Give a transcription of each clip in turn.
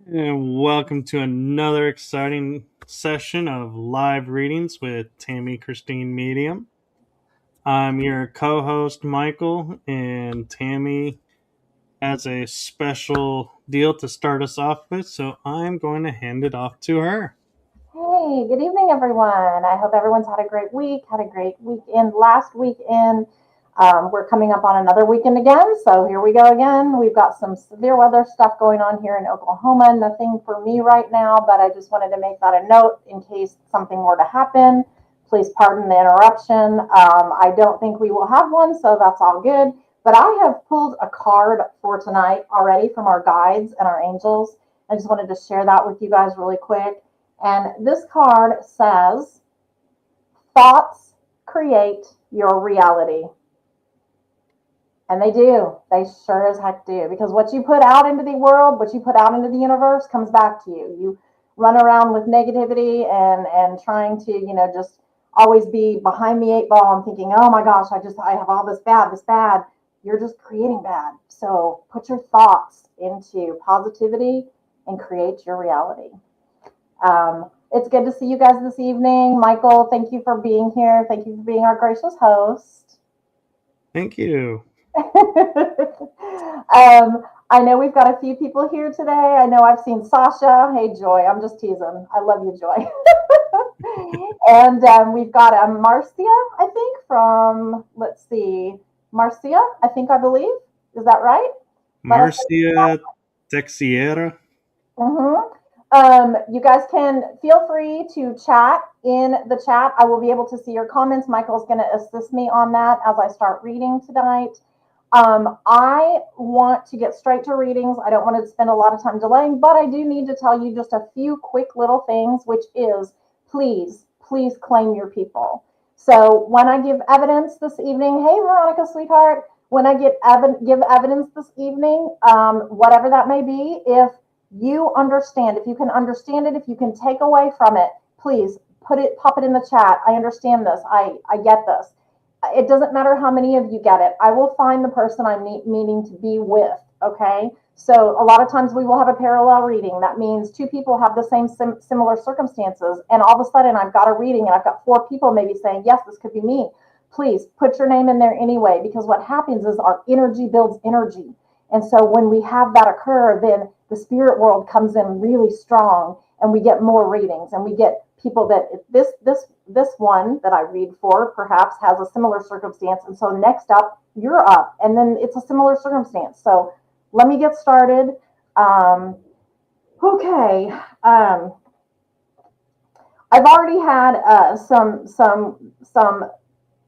And welcome to another exciting session of live readings with Tammy Christine Medium. I'm your co-host Michael, and Tammy has a special deal to start us off with, so I'm going to hand it off to her. Hey, good evening, everyone. I hope everyone's had a great week, had a great weekend. Last weekend, we're coming up on another weekend again, so here we go again. We've got some severe weather stuff going on here in Oklahoma. Nothing for me right now, but I just wanted to make that a note in case something were to happen. Please pardon the interruption. I don't think we will have one, so that's all good. But I have pulled a card for tonight already from our guides and our angels. I just wanted to share that with you guys really quick. And this card says, thoughts create your reality. And they do. They sure as heck do. Because what you put out into the world, what you put out into the universe comes back to you. You run around with negativity and trying to, just always be behind the eight ball and thinking, oh my gosh, I have all this bad. You're just creating bad. So put your thoughts into positivity and create your reality. It's good to see you guys this evening. Michael, thank you for being here. Thank you for being our gracious host. Thank you. I know we've got a few people here today. I know I've seen Sasha. Hey, Joy. I'm just teasing. I love you, Joy. And we've got Marcia, I think, from, let's see, Marcia, I believe. Is that right? Marcia Texiera. You guys can feel free to chat in the chat. I will be able to see your comments. Michael's going to assist me on that as I start reading tonight. I want to get straight to readings. I don't want to spend a lot of time delaying, but I do need to tell you just a few quick little things, which is please claim your people. So when I give evidence this evening, hey, Veronica, sweetheart, when I give evidence this evening, whatever that may be, if you understand, if you can understand it, if you can take away from it, please pop it in the chat. I understand this. I get this. It doesn't matter how many of you get it. I will find the person I'm meaning to be with. Okay. So a lot of times we will have a parallel reading. That means two people have the same similar circumstances. And all of a sudden I've got a reading and I've got four people maybe saying, yes, this could be me. Please put your name in there anyway, because what happens is our energy builds energy. And so when we have that occur, then the spirit world comes in really strong and we get more readings and we get people that this one that I read for perhaps has a similar circumstance. And so next up, you're up, and then it's a similar circumstance. So let me get started. Okay. I've already had some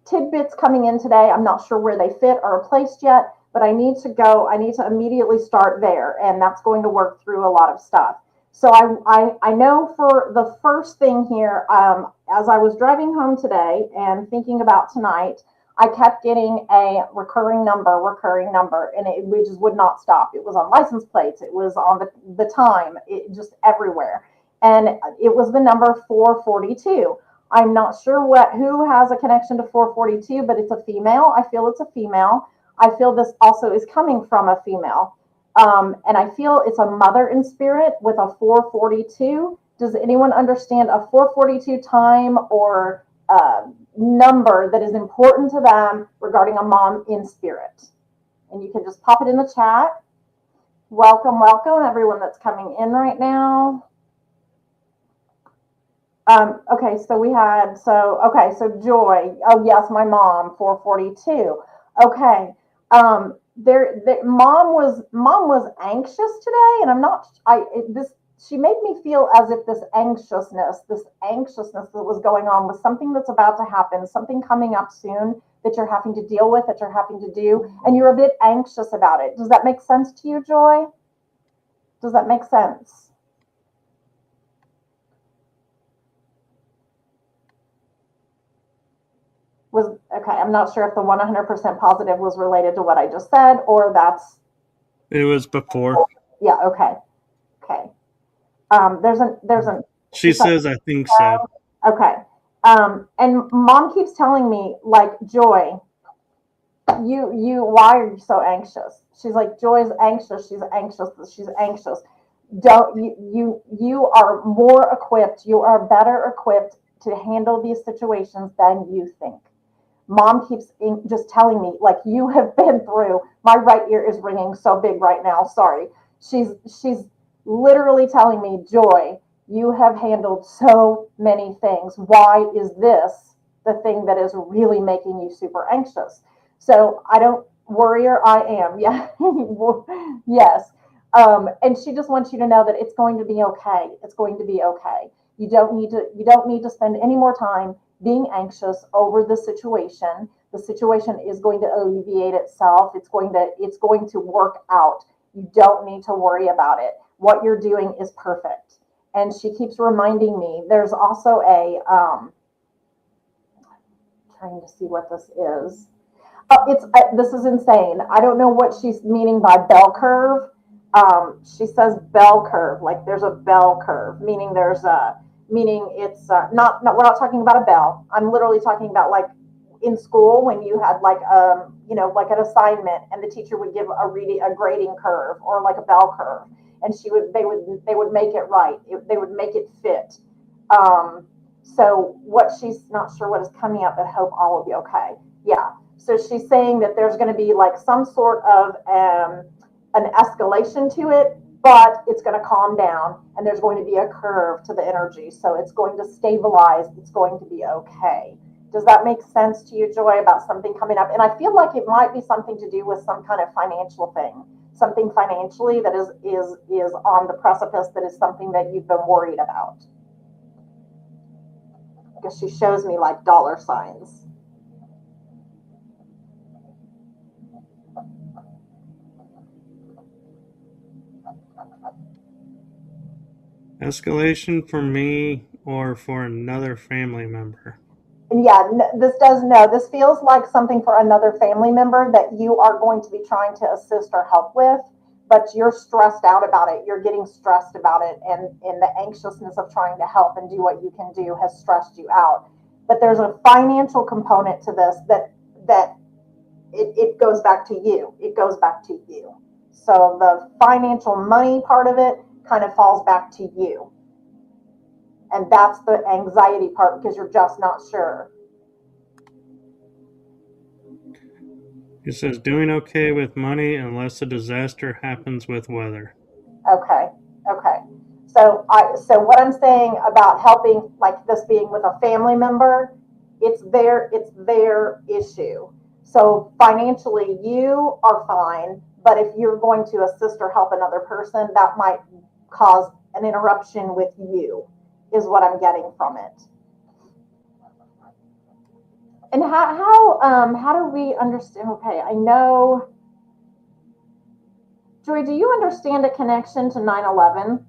tidbits coming in today. I'm not sure where they fit or are placed yet, but I need to immediately start there, and that's going to work through a lot of stuff. So I know for the first thing here, as I was driving home today and thinking about tonight, I kept getting a recurring number, and we just would not stop. It was on license plates. It was on the time, it just everywhere. And it was the number 442. I'm not sure who has a connection to 442, but it's a female. I feel it's a female. I feel this also is coming from a female. And I feel it's a mother in spirit with a 442. Does anyone understand a 442 time or number that is important to them regarding a mom in spirit? And you can just pop it in the chat. Welcome, welcome, everyone that's coming in right now. Okay, so Joy. Oh yes, my mom, 442. Okay. Mom was anxious today, and I'm not. This she made me feel as if this anxiousness that was going on was something that's about to happen, something coming up soon that you're having to deal with, that you're having to do, and you're a bit anxious about it. Does that make sense to you, Joy? Does that make sense? Was okay. I'm not sure if the 100% positive was related to what I just said, or that's It was before. yeah. Okay, okay. There's an She says, I think so. okay. And mom keeps telling me like, Joy, why are you so anxious? She's like, Joy's anxious. She's anxious. She's anxious. Don't you are more equipped. You are better equipped to handle these situations than you think. Mom keeps just telling me, like, you have been through. My right ear is ringing so big right now. Sorry. She's literally telling me, Joy, you have handled so many things. Why is this the thing that is really making you super anxious? So I don't worrier I am. Yeah. Yes. And she just wants you to know that it's going to be okay. It's going to be okay. You don't need to spend any more time being anxious over the situation. The situation is going to alleviate itself. It's going to work out. You don't need to worry about it. What you're doing is perfect. And she keeps reminding me. There's also a trying to see what this is. It's this is insane. I don't know what she's meaning by bell curve. She says bell curve, like there's a bell curve, meaning it's not we're not talking about a bell. I'm literally talking about like in school when you had like like an assignment and the teacher would give a grading curve or like a bell curve, and they would make it right. They would make it fit. So what she's not sure what is coming up, but hope all will be okay. Yeah. So she's saying that there's going to be like some sort of an escalation to it, but it's going to calm down and there's going to be a curve to the energy. So it's going to stabilize. It's going to be okay. Does that make sense to you, Joy, about something coming up? And I feel like it might be something to do with some kind of financial thing, something financially that is on the precipice, that is something that you've been worried about. Because she shows me like dollar signs. Escalation for me or for another family member? And yeah, this does no. This feels like something for another family member that you are going to be trying to assist or help with, but you're stressed out about it. You're getting stressed about it, and the anxiousness of trying to help and do what you can do has stressed you out. But there's a financial component to this that it goes back to you. It goes back to you. So the financial money part of it kind of falls back to you. And that's the anxiety part because you're just not sure. He says, doing okay with money unless a disaster happens with weather. Okay. Okay. So what I'm saying about helping, like this being with a family member, it's their issue. So financially you are fine, but if you're going to assist or help another person, that might cause an interruption with you, is what I'm getting from it. And how do we understand? Okay, I know. Joy, do you understand a connection to 9/11?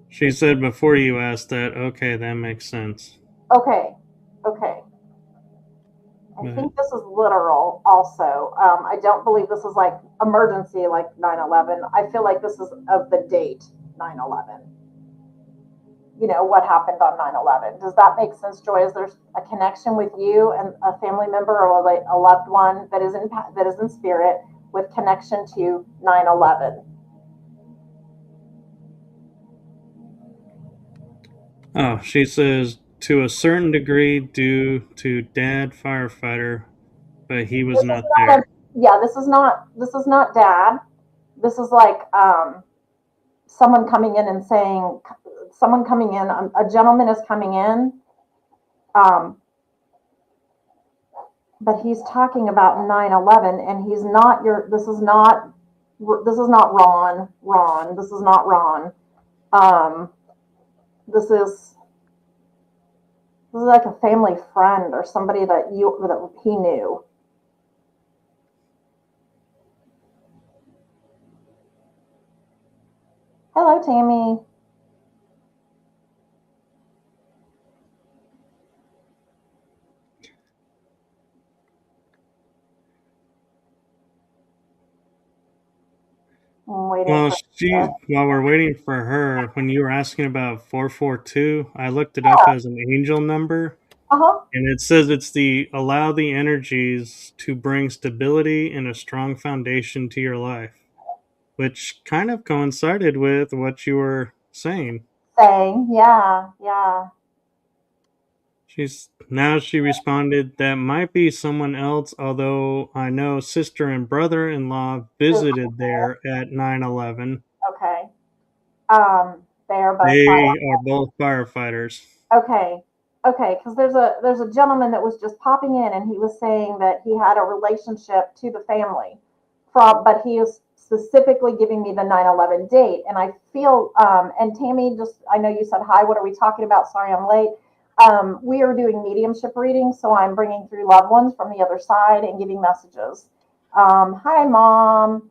She said before you asked that, okay, that makes sense. Okay, okay. I But think this is literal also. I don't believe this is like emergency like 9/11. I feel like this is of the date 9/11. What happened on 9/11. Does that make sense, Joy? Is there a connection with you and a family member or like a loved one that is in spirit with connection to 9/11? oh, she says to a certain degree due to dad firefighter, but he was This is not not there. yeah, this is not dad. This is like someone coming in and saying, someone coming in, a gentleman is coming in, um, but he's talking about 9/11, and he's not this is not Ron, this is not Ron. Um, this is like a family friend or somebody that he knew. Hello, Tammy. I'm waiting Well, for while we're waiting for her, when you were asking about 442, I looked it up as an angel number, uh-huh. and it says it's the allow the energies to bring stability and a strong foundation to your life, which kind of coincided with what you were saying. Saying, yeah. She responded that might be someone else, although I know sister and brother-in-law visited there at 9/11. Okay. They are both They are both firefighters. okay. Okay, because there's a gentleman that was just popping in, and he was saying that he had a relationship to the family from, but he is specifically giving me the 9/11 date, and I feel and Tammy, just I know you said hi. What are we talking about? Sorry, I'm late. We are doing mediumship readings, so I'm bringing through loved ones from the other side and giving messages. Hi, mom.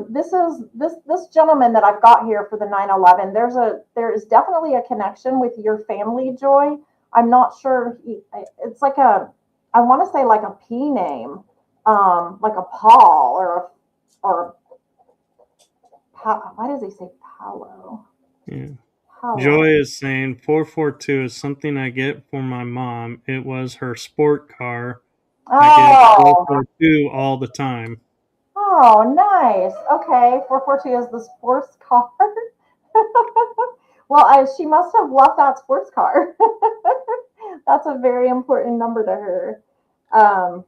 This gentleman that I've got here for the 9/11. There is definitely a connection with your family, Joy. I'm not sure. It's like I want to say like a P name, like a Paul or why does he say Paolo? Yeah. Paolo. Joy is saying 442 is something I get for my mom. It was her sport car. I get Oh, 442 all the time. oh, nice. Okay, 442 is the sports car. Well, she must have left that sports car. That's a very important number to her. Um,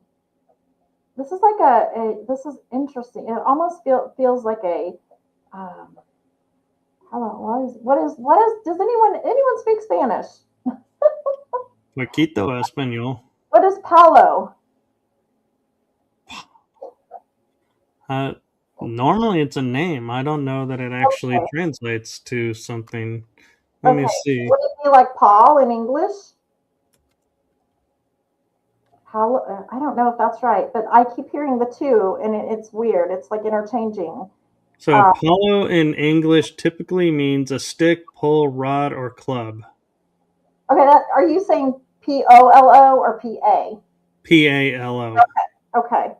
this is like this is interesting. It almost feels like a um, hello. Does anyone speak Spanish? Poquito español. What is Palo? Uh, Normally it's a name. I don't know that it actually Okay, translates to something. Let me okay. see. Would it be like Paul in English? Palo. I don't know if that's right, but I keep hearing the two, and it's weird. It's like interchanging. So, Uh, palo in English typically means a stick, pole, rod, or club. okay, are you saying Polo or PA? Palo. Okay.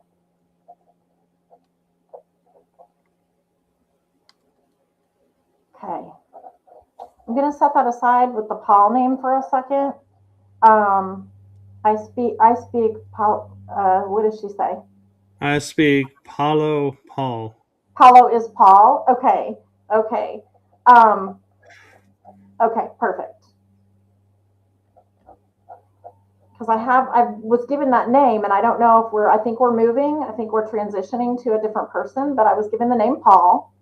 Okay. I'm gonna set that aside with the Paul name for a second. Um, I speak Paul. What does she say? I speak Palo Paul. Paulo is Paul. Okay. Okay. Um, okay. Perfect. Because I was given that name, and I don't know if I think we're moving. I think we're transitioning to a different person, but I was given the name Paul,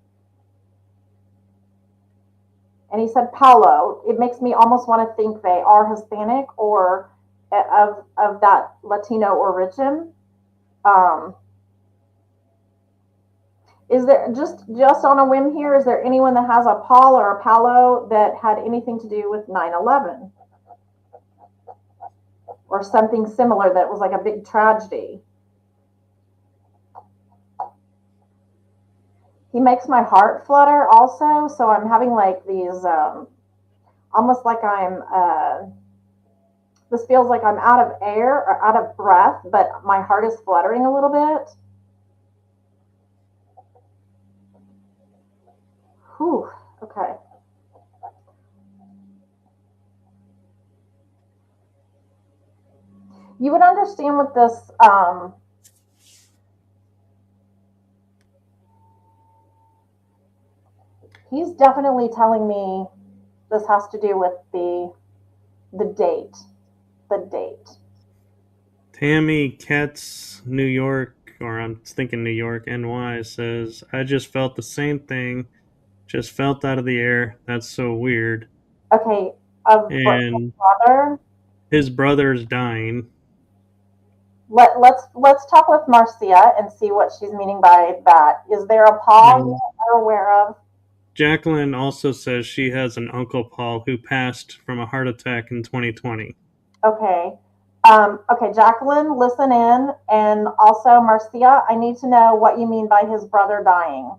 and he said Paulo. It makes me almost want to think they are Hispanic or of that Latino origin. Um, Is there just on a whim here? Is there anyone that has a Paul or a Palo that had anything to do with 9/11 or something similar that was like a big tragedy? He makes my heart flutter also, so I'm having like these almost like I'm this feels like I'm out of air or out of breath, but my heart is fluttering a little bit. Whew. Okay. You would understand with this. He's definitely telling me this has to do with the date. The date. Tammy Katz, New York, or I'm thinking New York, NY, says, I just felt the same thing. Just felt out of the air. That's so weird. Okay, And brother. his brother's dying. Let's talk with Marcia and see what she's meaning by that. Is there a Paul And you are aware of? Jacqueline also says she has an Uncle Paul who passed from a heart attack in 2020. Okay. Okay, Jacqueline, listen in. And also, Marcia, I need to know what you mean by his brother dying.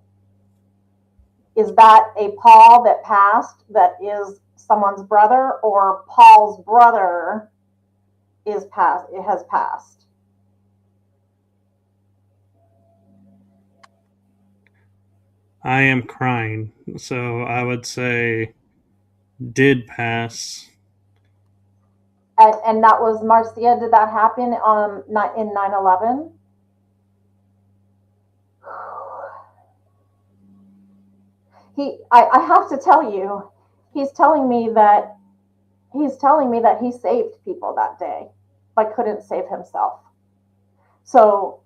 Is that a Paul that passed that is someone's brother, or Paul's brother is passed? It has passed. I am crying. So I would say did pass. And that was Marcia. Did that happen in 9/11? I have to tell you, he's telling me that he saved people that day, but couldn't save himself. So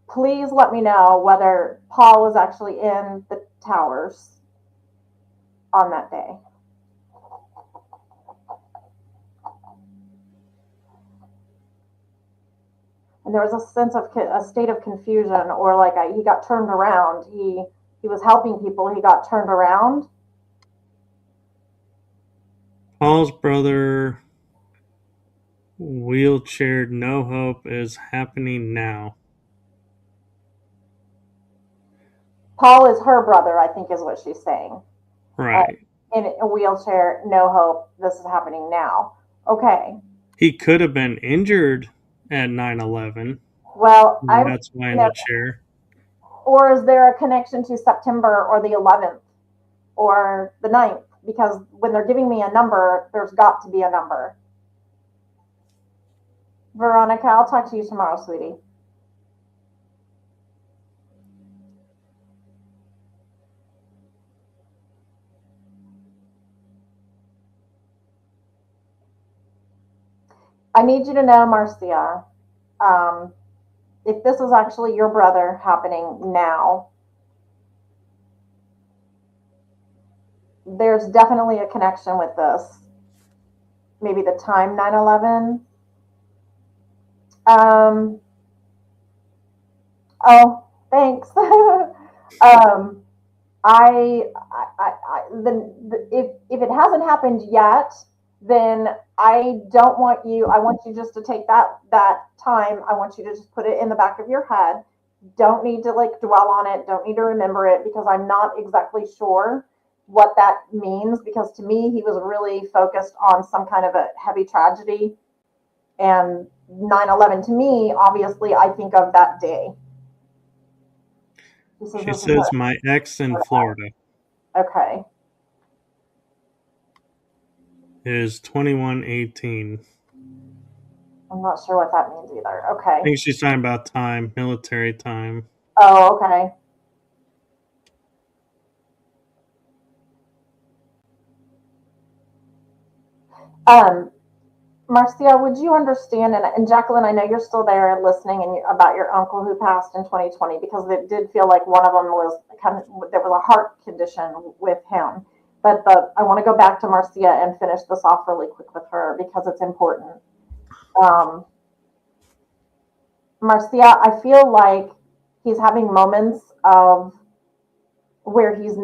please let me know whether Paul was actually in the towers on that day. And there was a state of confusion, or like he got turned around. He was helping people. He got turned around. Paul's brother wheelchaired, no hope is happening now. Paul is her brother, I think, is what she's saying. Right. In a wheelchair, no hope. This is happening now. Okay. He could have been injured at 9/11. Well, That's why in the chair. Or is there a connection to September or the 11th or the 9th? Because when they're giving me a number, there's got to be a number. Veronica, I'll talk to you tomorrow, sweetie. I need you to know, Marcia, if this is actually your brother happening now, there's definitely a connection with this. Maybe the time 9/11. Oh, thanks. If it hasn't happened yet, then I don't want you. I want you just to take that time. I want you to just put it in the back of your head. Don't need to like dwell on it. Don't need to remember it, because I'm not exactly sure what that means. Because to me, he was really focused on some kind of a heavy tragedy, and 9/11 to me, obviously, I think of that day. She says my ex in Florida. Okay. Is 2118. I'm not sure what that means either. Okay. I think she's talking about time, military time. Oh, okay. Marcia, would you understand, and Jacqueline, I know you're still there listening, and about your uncle who passed in 2020, because it did feel like one of them was there was a heart condition with him. But I want to go back to Marcia and finish this off really quick with her, because it's important. Marcia, I feel like he's having moments of where he's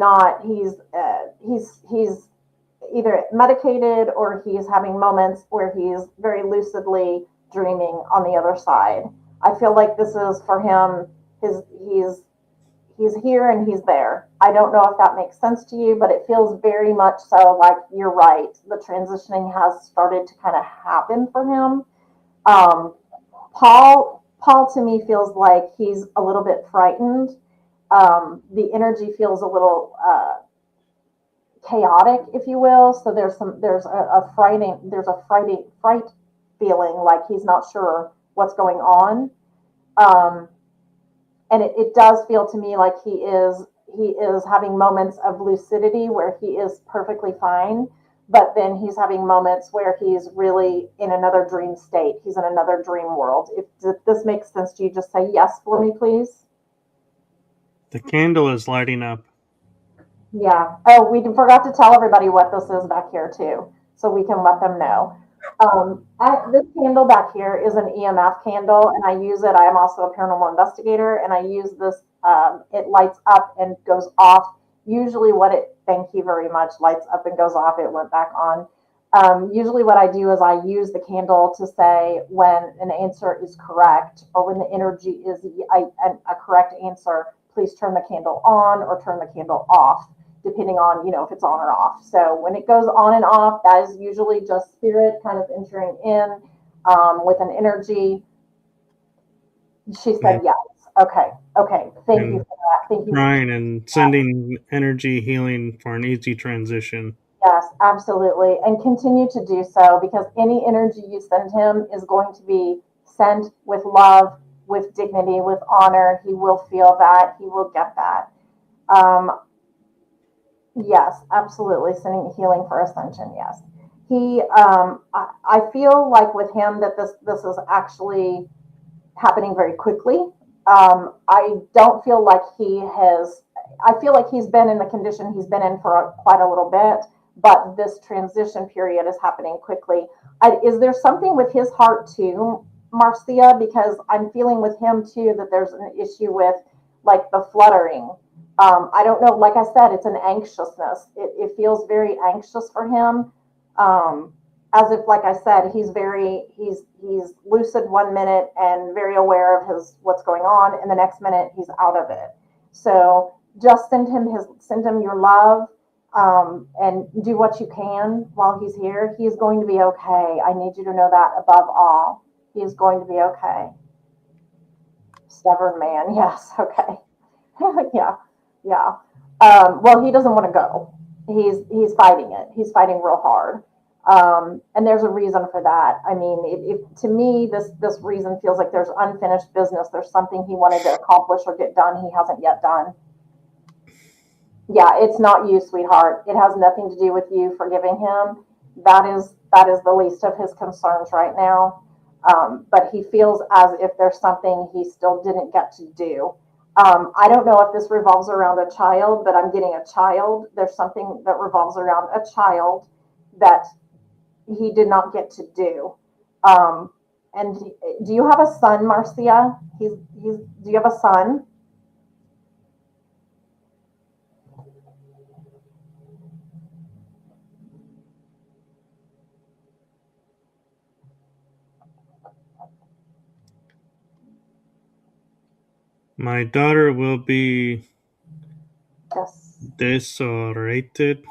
either medicated, or he's having moments where he's very lucidly dreaming on the other side. I feel like this is for him. He's here and he's there. I don't know if that makes sense to you, but it feels very much so like you're right. The transitioning has started to kind of happen for him. Paul to me feels like he's a little bit frightened. The energy feels a little chaotic, if you will. So there's a fright feeling, like he's not sure what's going on. And it does feel to me like he is having moments of lucidity where he is perfectly fine. but then he's having moments where he's really in another dream state. He's in another dream world. If this makes sense to you, just say yes for me, please. The candle is lighting up. Yeah. Oh, we forgot to tell everybody what this is back here too, so we can let them know. This candle back here is an EMF candle, and I use it. I am also a paranormal investigator, and I use this. It lights up and goes off. Usually, thank you very much, lights up and goes off. It went back on. Usually, what I do is I use the candle to say when an answer is correct or when the energy is a correct answer. Please turn the candle on or turn the candle off, depending on, if it's on or off. So when it goes on and off, that is usually just spirit kind of entering in with an energy. She said yes. Okay. Thank you for that. Thank you. Crying and sending energy healing for an easy transition. Yes, absolutely. And continue to do so, because any energy you send him is going to be sent with love, with dignity, with honor. He will feel that. He will get that. Yes, absolutely. Sending healing for ascension. Yes. I feel like with him that this is actually happening very quickly. I don't feel like I feel like he's been in the condition he's been in for quite a little bit, but this transition period is happening quickly. Is there something with his heart too, Marcia? Because I'm feeling with him too that there's an issue with like the fluttering. I don't know. Like I said, it's an anxiousness. It feels very anxious for him. As if, like I said, he's lucid one minute and very aware of what's going on, and the next minute he's out of it. So just send him your love, and do what you can while he's here. He is going to be okay. I need you to know that above all, he is going to be okay. Stubborn man, yes, okay, yeah. Well, he doesn't want to go. He's fighting it. He's fighting real hard. And there's a reason for that. I mean, to me, this reason feels like there's unfinished business. There's something he wanted to accomplish or get done he hasn't yet done. Yeah, it's not you, sweetheart. It has nothing to do with you forgiving him. That is the least of his concerns right now. But he feels as if there's something he still didn't get to do. I don't know if this revolves around a child, but I'm getting a child. There's something that revolves around a child that he did not get to do. And do you have a son, Marcia? Do you have a son? My daughter will be disoriented.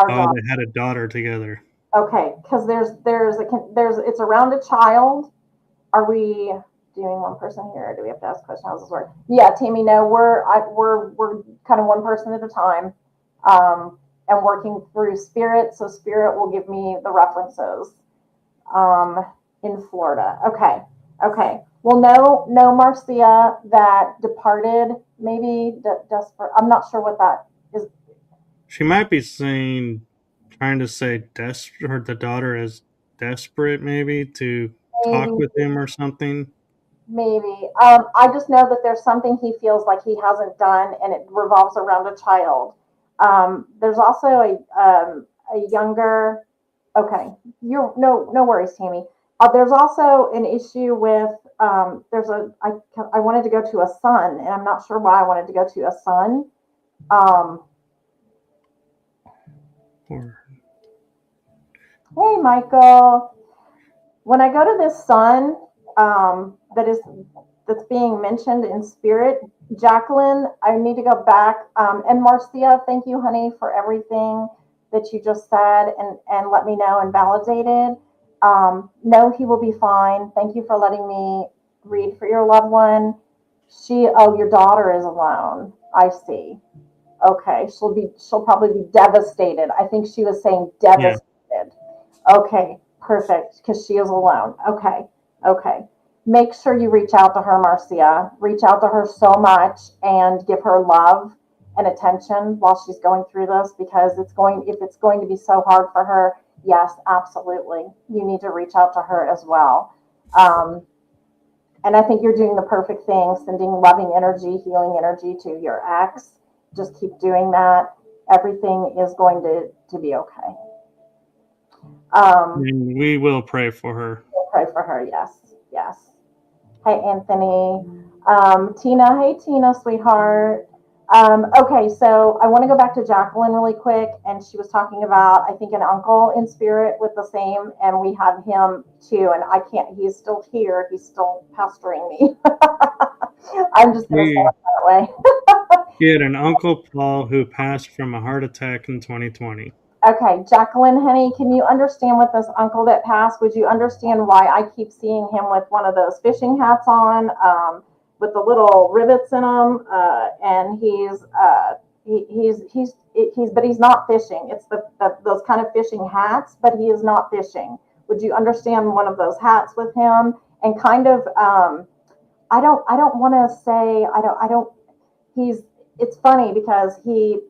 They had a daughter together. Okay, because it's around a child. Are we doing one person here, or do we have to ask questions? How's this work? Yeah, Tammy. No, we're kind of one person at a time, and working through spirit. So spirit will give me the references. In Florida. Okay. Well, no, Marcia, that departed, maybe desperate. I'm not sure what that is. She might be trying to say the daughter is desperate, maybe to talk with him or something. Maybe. I just know that there's something he feels like he hasn't done, and it revolves around a child. There's also a younger. Okay, no worries, Tammy. There's also an issue with I wanted to go to a son, and I'm not sure why I wanted to go to a son. Hey, Michael. When I go to this son that's being mentioned in spirit, Jacqueline, I need to go back. And Marcia, thank you, honey, for everything that you just said and let me know and validated. No, he will be fine. Thank you for letting me read for your loved one. Your daughter is alone. I see. Okay, she'll probably be devastated. I think she was saying devastated. Yeah. Okay, perfect, because she is alone. Okay. Make sure you reach out to her, Marcia. Reach out to her so much and give her love and attention while she's going through this, because if it's going to be so hard for her, yes, absolutely. You need to reach out to her as well. And I think you're doing the perfect thing, sending loving energy, healing energy to your ex. Just keep doing that. Everything is going to be okay. And we will pray for her. We'll pray for her, yes, yes. Hey, Anthony. Tina, hey, Tina, sweetheart. Okay, so I want to go back to Jacqueline really quick, and she was talking about, I think, an uncle in spirit with the same, and we had him too, and I can't, he's still here, he's still pestering me. I'm just going to say it that way. He had an Uncle Paul who passed from a heart attack in 2020. Okay, Jacqueline, honey, can you understand with this uncle that passed? Would you understand why I keep seeing him with one of those fishing hats on, with the little rivets in them, and but he's not fishing. It's those kind of fishing hats, but he is not fishing. Would you understand one of those hats with him? And kind of, I don't want to say, it's funny because he's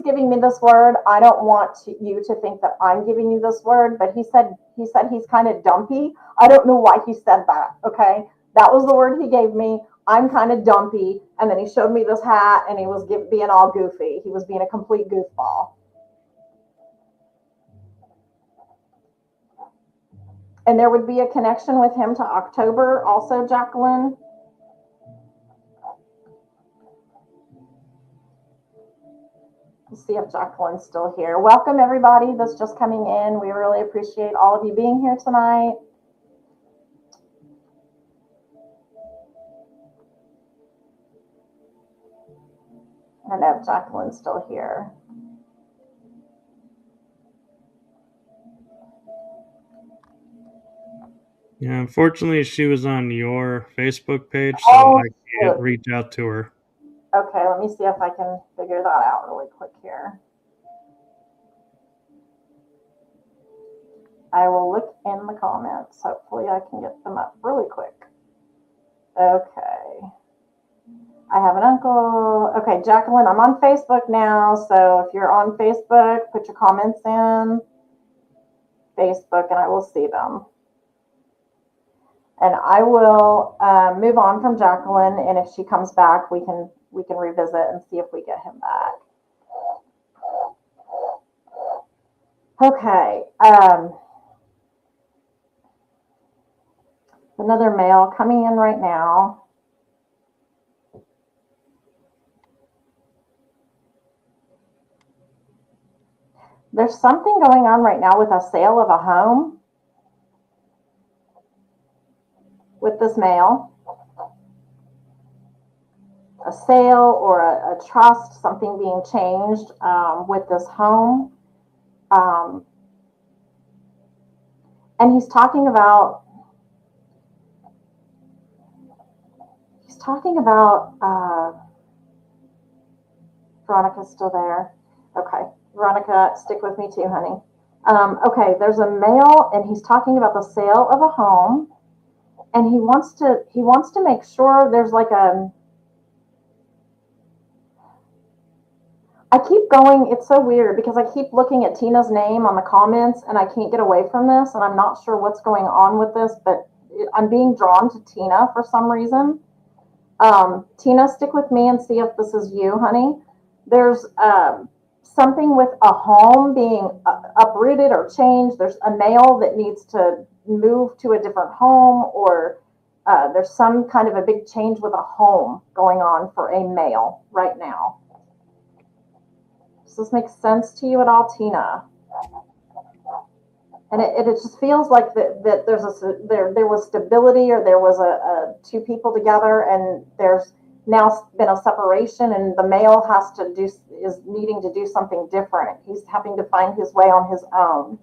giving me this word. I don't want you to think that I'm giving you this word, but he said he's kind of dumpy. I don't know why he said that. Okay. That was the word he gave me. I'm kind of dumpy. And then he showed me this hat and he was being all goofy. He was being a complete goofball. And there would be a connection with him to October also, Jacqueline. Let's see if Jacqueline's still here. Welcome, everybody that's just coming in. We really appreciate all of you being here tonight. I don't know if Jacqueline's still here. Yeah, unfortunately, she was on your Facebook page, so I can't reach out to her. Okay, let me see if I can figure that out really quick here. I will look in the comments. Hopefully I can get them up really quick. Okay. I have an uncle. Okay, Jacqueline, I'm on Facebook now. So if you're on Facebook, put your comments in Facebook and I will see them. And I will move on from Jacqueline. And if she comes back, we can revisit and see if we get him back. Okay. Another male coming in right now. There's something going on right now with a sale of a home with this male. A sale or a trust, something being changed with this home. And he's talking about Veronica's still there. Okay. Veronica, stick with me too, honey. Okay, there's a male and he's talking about the sale of a home, and he wants to make sure there's like I keep going, it's so weird because I keep looking at Tina's name on the comments and I can't get away from this, and I'm not sure what's going on with this, but I'm being drawn to Tina for some reason. Tina, stick with me and see if this is you, honey. There's something with a home being uprooted or changed. There's a male that needs to move to a different home, or there's some kind of a big change with a home going on for a male right now. Does this make sense to you at all, Tina? And it just feels like that there was stability, or there was two people together, and there's now been a separation, and the male is needing to do something different. He's having to find his way on his own.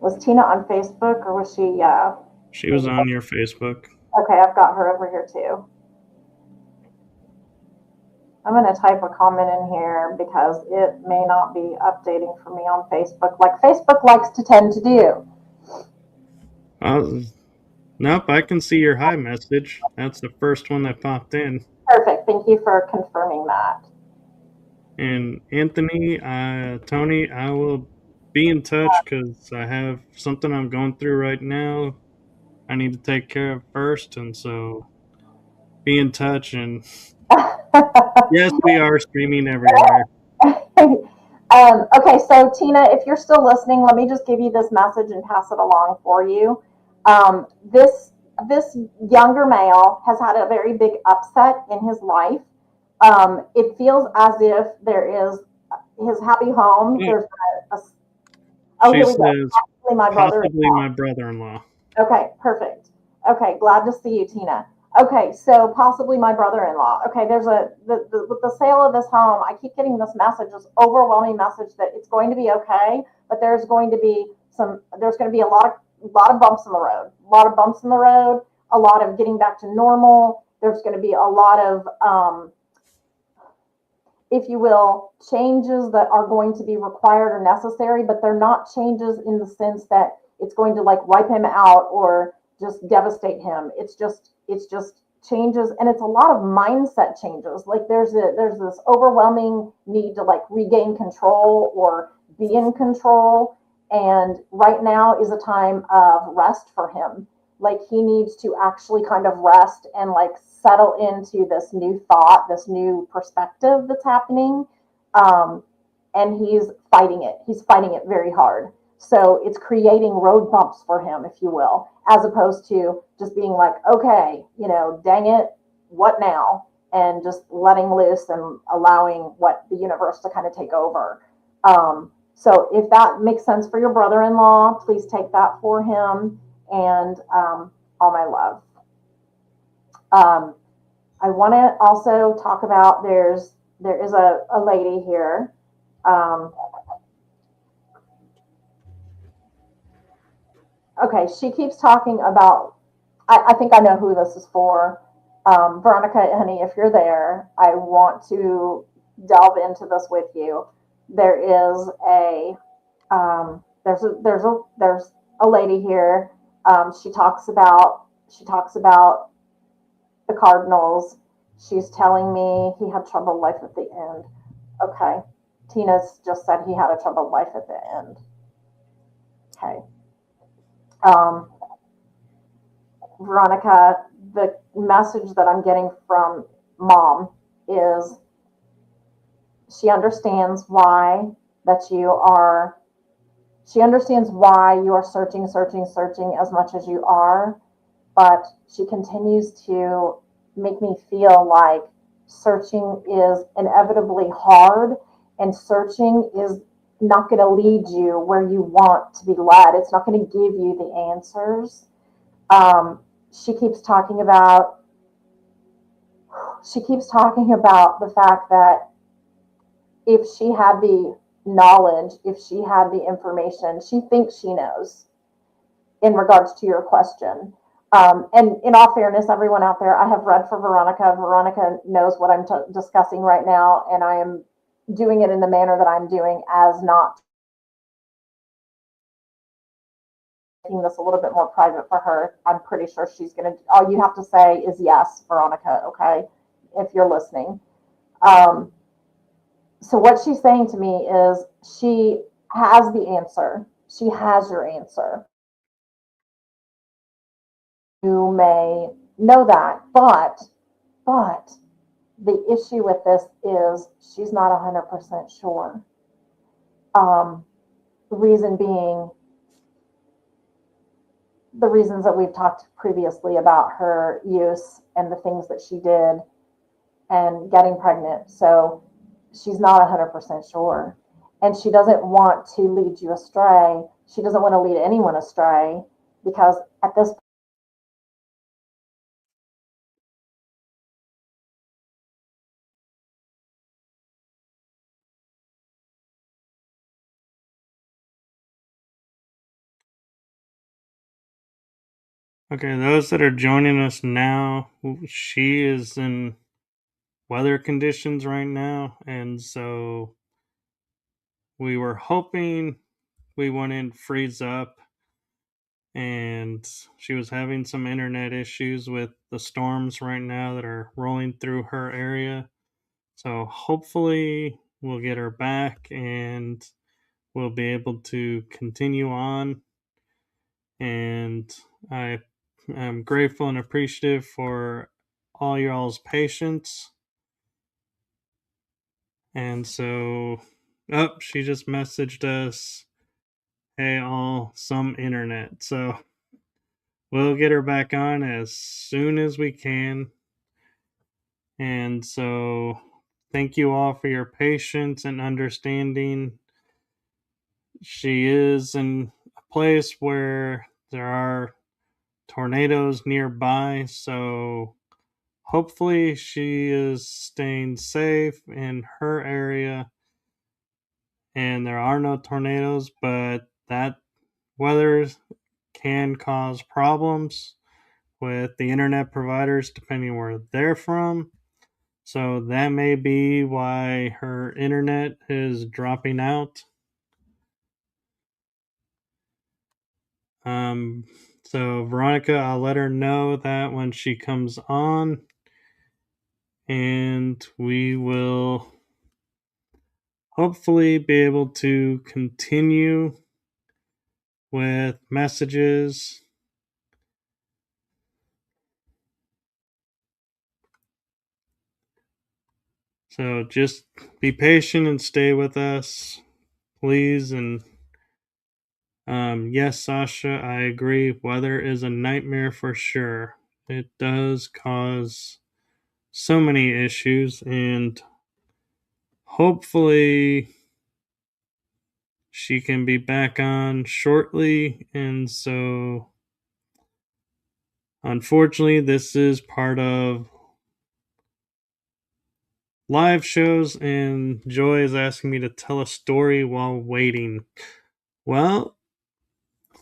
Was Tina on Facebook, or was she? She was on your Facebook. Okay, I've got her over here too. I'm going to type a comment in here because it may not be updating for me on Facebook like Facebook likes to tend to do. Nope, I can see your hi message. That's the first one that popped in. Perfect. Thank you for confirming that. And Anthony, Tony, I will be in touch because I have something I'm going through right now. I need to take care of first, and so be in touch. And yes, we are streaming everywhere. Okay, so Tina, if you're still listening, let me just give you this message and pass it along for you. This younger male has had a very big upset in his life. It feels as if there is his happy home. Oh, There's oh, she here we go. says Actually, my brother. possibly my brother-in-law. Okay, perfect. Okay, glad to see you, Tina. Okay, so possibly my brother-in-law. Okay, there's with the sale of this home, I keep getting this message, this overwhelming message that it's going to be okay, but there's going to be a lot of bumps in the road, a lot of getting back to normal. There's going to be a lot of if you will, changes that are going to be required or necessary, but they're not changes in the sense that it's going to like wipe him out or just devastate him. It's just changes, and it's a lot of mindset changes. Like there's this overwhelming need to like regain control or be in control, and right now is a time of rest for him. Like he needs to actually kind of rest and like settle into this new thought, this new perspective that's happening. Um, and he's fighting it. He's fighting it very hard. So it's creating road bumps for him, if you will, as opposed to just being like, okay, dang it, what now? And just letting loose and allowing what the universe to kind of take over. So if that makes sense for your brother-in-law, please take that for him, and all my love. Um, I want to also talk about there is a lady here. Okay, she keeps talking about. I think I know who this is for. Veronica, honey, if you're there, I want to delve into this with you. There is there's a lady here. She talks about the Cardinals. She's telling me he had troubled life at the end. Okay. Tina's just said he had a troubled life at the end. Okay. Um, Veronica, the message that I'm getting from mom is she understands why that you are, she understands why you are searching as much as you are, but she continues to make me feel like searching is inevitably hard, and searching is not going to lead you where you want to be led. It's not going to give you the answers. Um, she keeps talking about the fact that if she had the knowledge, if she had the information, she thinks she knows in regards to your question. And in all fairness, everyone out there, I have read for Veronica. Veronica knows what I'm discussing right now, and I am doing it in the manner that I'm doing as not making this a little bit more private for her. I'm pretty sure she's going to, all you have to say is yes, Veronica, okay, if you're listening. Um, so what she's saying to me is she has the answer. She has your answer. You may know that, but the issue with this is she's not 100% sure. The reason being the reasons that we've talked previously about her use and the things that she did and getting pregnant. So she's not 100% sure. And she doesn't want to lead you astray. She doesn't want to lead anyone astray because at this Okay, those that are joining us now, she is in weather conditions right now, and so we were hoping we wouldn't freeze up and she was having some internet issues with the storms right now that are rolling through her area. So hopefully we'll get her back and we'll be able to continue on. And I am grateful and appreciative for all y'all's patience. And so, she just messaged us, hey, all, some internet. So we'll get her back on as soon as we can. And so, thank you all for your patience and understanding. She is in a place where there are tornadoes nearby, so hopefully she is staying safe in her area and there are no tornadoes, but that weather can cause problems with the internet providers depending where they're from. So that may be why her internet is dropping out. Um, so Veronica, I'll let her know that when she comes on, and we will hopefully be able to continue with messages. So just be patient and stay with us, please. And yes, Sasha, I agree. Weather is a nightmare for sure. It does cause so many issues, and hopefully she can be back on shortly. And so, unfortunately, this is part of live shows, and Joy is asking me to tell a story while waiting. Well,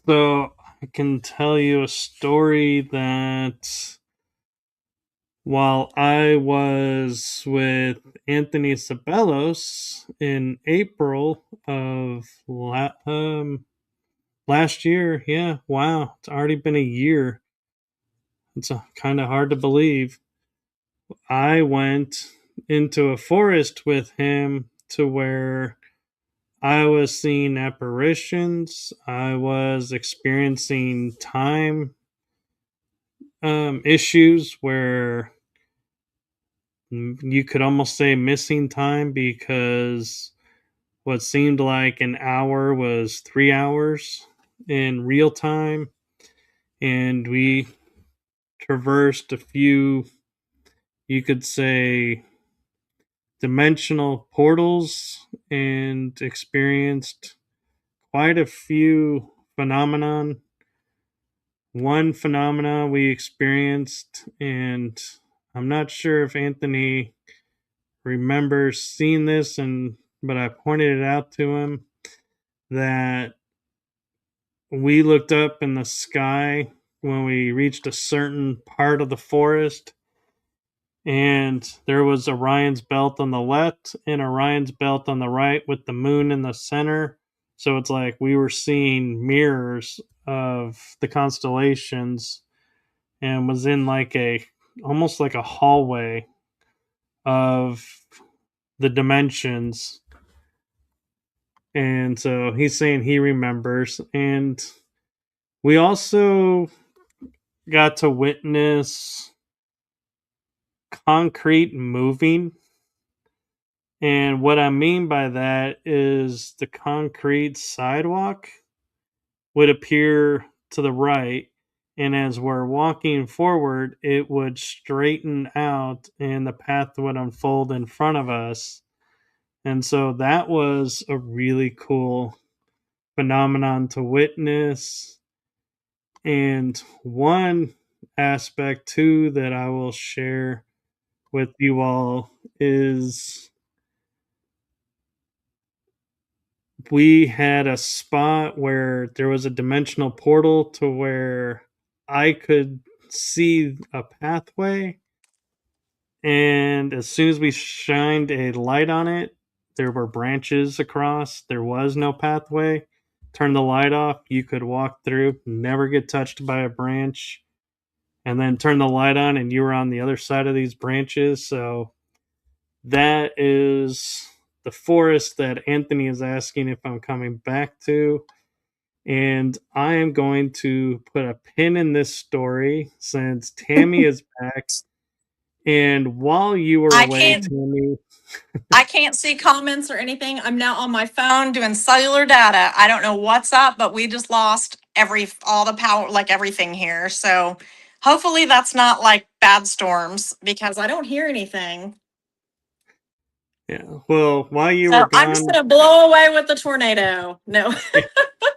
so I can tell you a story that while I was with Anthony Sabelos in April of last year, yeah, wow, it's already been a year. It's kind of hard to believe. I went into a forest with him to where I was seeing apparitions. I was experiencing time issues where you could almost say missing time because what seemed like an hour was 3 hours in real time. And we traversed a few, you could say, dimensional portals and experienced quite a few phenomenon. One phenomena we experienced, and I'm not sure if Anthony remembers seeing this, but I pointed it out to him, that we looked up in the sky when we reached a certain part of the forest, and there was Orion's belt on the left and Orion's belt on the right with the moon in the center. So it's like we were seeing mirrors of the constellations, and was in like a almost like a hallway of the dimensions. And so he's saying he remembers. And we also got to witness concrete moving. And what I mean by that is the concrete sidewalk would appear to the right. And as we're walking forward, it would straighten out and the path would unfold in front of us. And so that was a really cool phenomenon to witness. And one aspect too that I will share with you all is we had a spot where there was a dimensional portal to where I could see a pathway. And as soon as we shined a light on it, there were branches across. There was no pathway. turn the light off, you could walk through, never get touched by a branch, and then turn the light on and you were on the other side of these branches. So that is the forest that Anthony is asking if I'm coming back to. And I am going to put a pin in this story since Tammy is back. And while you were I away, can't Tammy, I can't see comments or anything. I'm now on my phone doing cellular data. I don't know what's up, but we just lost all the power, like everything here. So hopefully that's not like bad storms because I don't hear anything. yeah, well, while you were So I'm just gone, gonna blow away with the tornado. No.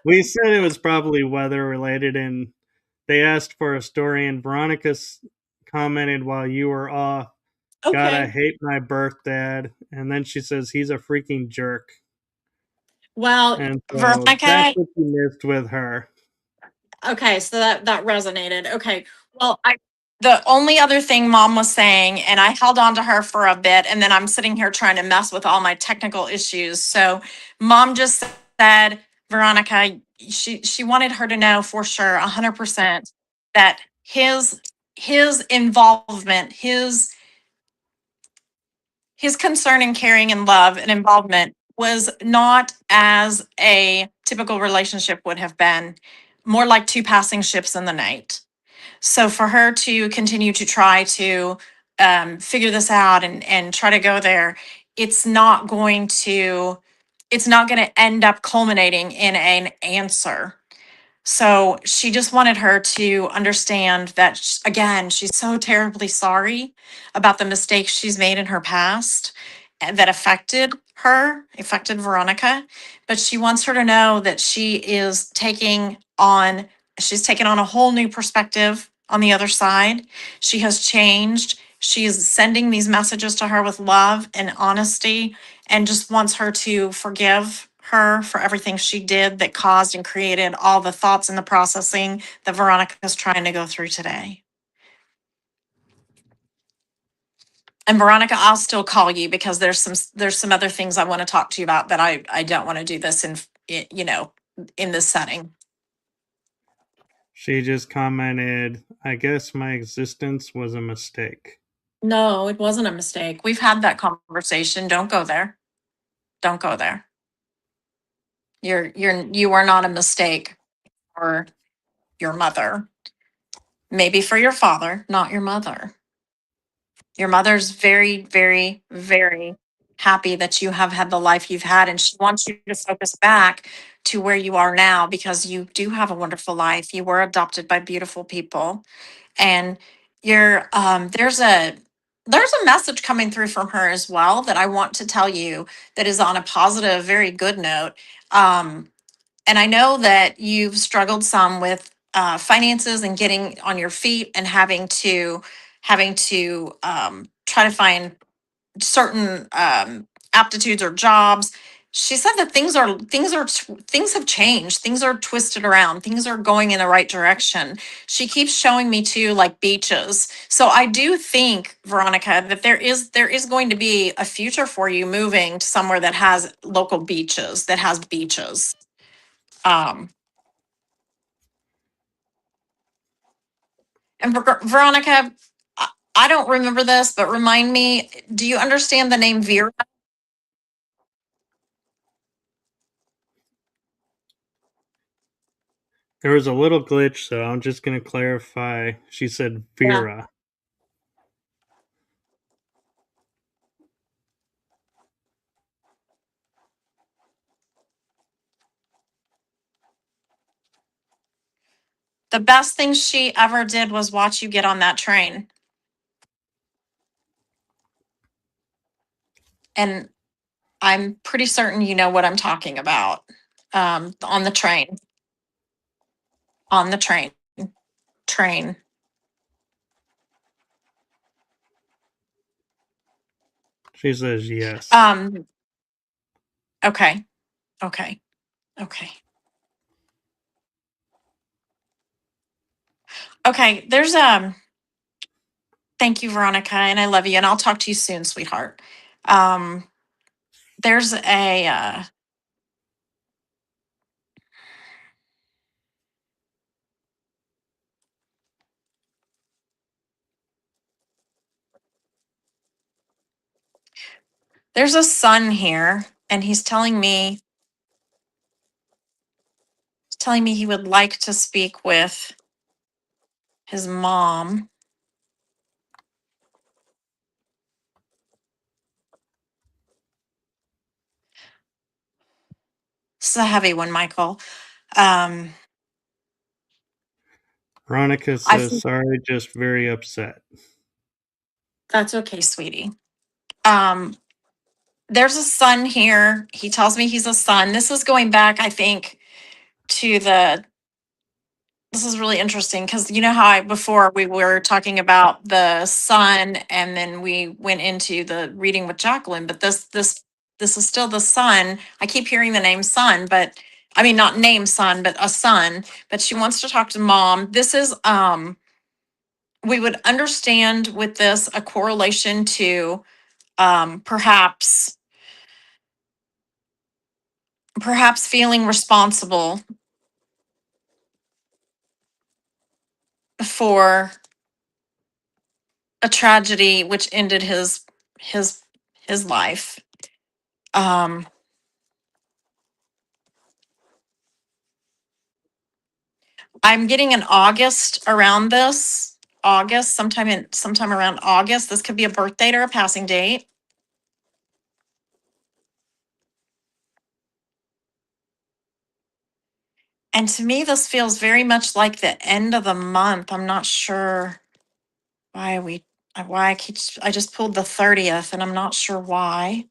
we said it was probably weather related, and they asked for a story, and Veronica commented while you were off, God, I Okay. hate my birth dad. And then she says he's a freaking jerk. Well, And so that's Veronica, what you missed with her. okay, so that resonated. Okay. Well, I the only other thing mom was saying, and I held on to her for a bit, and then I'm sitting here trying to mess with all my technical issues. So mom just said, Veronica, she wanted her to know for sure, 100%, that his involvement, his concern and caring and love and involvement was not as a typical relationship would have been, more like two passing ships in the night. So for her to continue to try to figure this out and try to go there, it's not going to it's not going to end up culminating in an answer. So she just wanted her to understand that, again, she's so terribly sorry about the mistakes she's made in her past and that affected Veronica. But she wants her to know that she's taken on a whole new perspective on the other side. She has changed. She is sending these messages to her with love and honesty and just wants her to forgive her for everything she did that caused and created all the thoughts and the processing that Veronica is trying to go through today. And Veronica, I'll still call you because there's some other things I want to talk to you about, but I don't want to do this in this setting. She just commented, I guess my existence was a mistake. No, it wasn't a mistake. We've had that conversation. Don't go there. Don't go there. You are not a mistake for your mother. Maybe for your father, not your mother. Your mother's very, very, very happy that you have had the life you've had, and she wants you to focus back to where you are now because you do have a wonderful life. You were adopted by beautiful people, and you're there's a message coming through from her as well that I want to tell you that is on a positive, very good note. And I know that you've struggled some with finances and getting on your feet and having to try to find certain aptitudes or jobs. She said that things have changed. Things are twisted around. Things are going in the right direction. She keeps showing me too, like beaches. So I do think, Veronica, that there is going to be a future for you moving to somewhere that has local beaches, that has beaches. Um, And Veronica, I don't remember this, but remind me, do you understand the name Vera? There was a little glitch, so I'm just going to clarify. She said Yeah. Vera. The best thing she ever did was watch you get on that train. And I'm pretty certain you know what I'm talking about. On the train, on the train. She says yes. Um, okay, okay, okay. Okay, thank you, Veronica, and I love you, and I'll talk to you soon, sweetheart. Um, there's a There's a son here, and he's telling me he would like to speak with his mom. This is a heavy one, Michael. Veronica I says, sorry, just very upset. That's okay, sweetie. There's a son here. He tells me he's a son. This is going back, I think, to this is really interesting because you know how before we were talking about the son and then we went into the reading with Jacqueline, but this is still the son. I keep hearing the name son, but I mean not name son, but a son, but she wants to talk to mom. This is we would understand with this a correlation to perhaps feeling responsible for a tragedy which ended his his life. Um, I'm getting an August around this. August, sometime around August. This could be a birth date or a passing date. And to me, this feels very much like the end of the month. I'm not sure why I just pulled the 30th and I'm not sure why.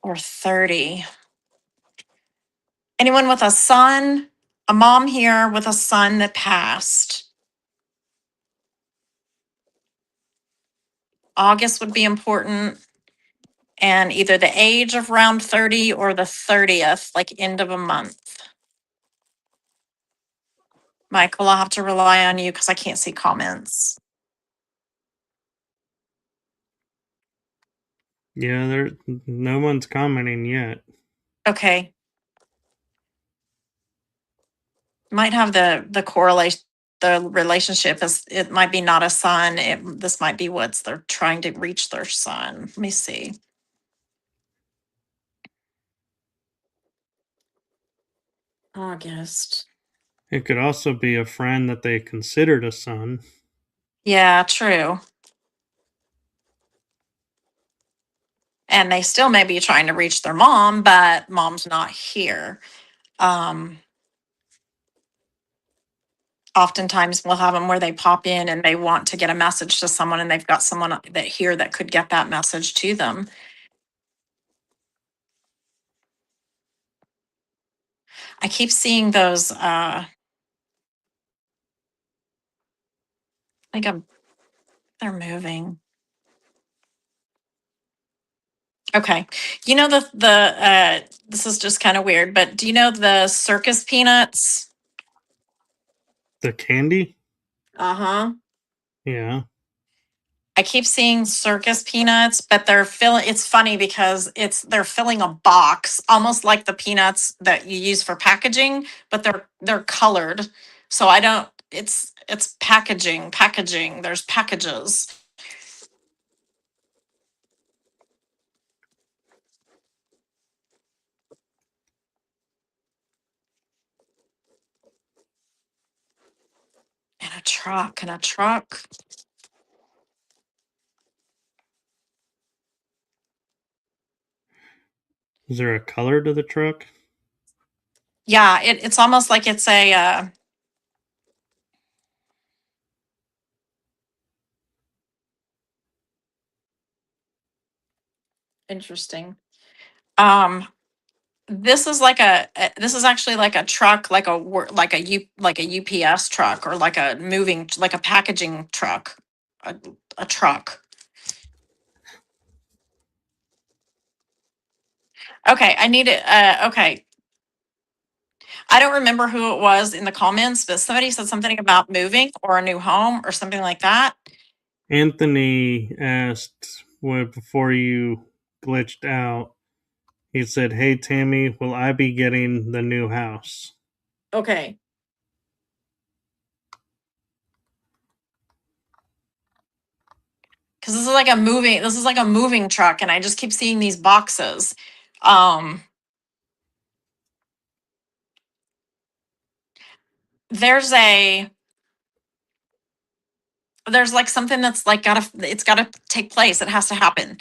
Or 30. Anyone with a son, a mom here with a son that passed. August would be important. And either the age of round 30 or the 30th, like end of a month. Michael, I'll have to rely on you because I can't see comments. Yeah, no one's commenting yet. Okay. Might have the correlation, the relationship is, it might be not a son. This might be what's they're trying to reach their son. Let me see. August. It could also be a friend that they considered a son. Yeah, true. And they still may be trying to reach their mom, but mom's not here. Oftentimes we'll have them where they pop in and they want to get a message to someone and they've got someone that here that could get that message to them. I keep seeing those like they're moving. Okay. You know the this is just kind of weird, but do you know the circus peanuts? The candy? Uh-huh. Yeah. I keep seeing circus peanuts, but they're filling, it's funny because they're filling a box, almost like the peanuts that you use for packaging, but they're colored. So I don't, it's packaging, there's packages. And a truck. Is there a color to the truck? Yeah, it's almost like it's a interesting. Um, this is like this is actually like a truck, like a UPS truck or like a moving, like a packaging truck, a truck. Okay, I need it. Okay, I don't remember who it was in the comments, but somebody said something about moving or a new home or something like that. Anthony asked before you glitched out. He said, "Hey Tammy, will I be getting the new house?" Okay. Because this is like a moving truck, and I just keep seeing these boxes. Um, there's a there's like something that's like it's gotta take place. It has to happen.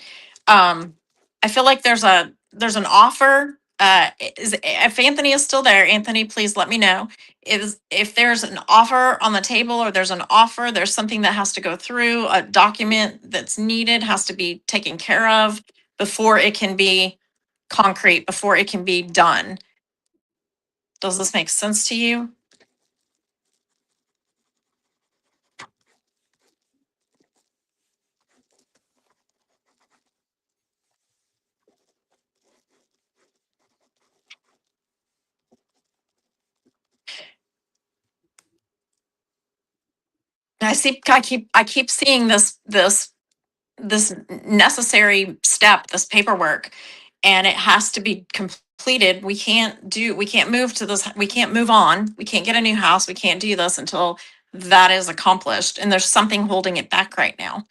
I feel like there's an offer. If Anthony is still there, Anthony, please let me know. If there's an offer on the table, or there's an offer, there's something that has to go through, a document that's needed has to be taken care of before it can be concrete, before it can be done. Does this make sense to you? I keep seeing this necessary step, this paperwork, and it has to be completed. We can't move to this, we can't move on, we can't get a new house, we can't do this until that is accomplished. And there's something holding it back right now.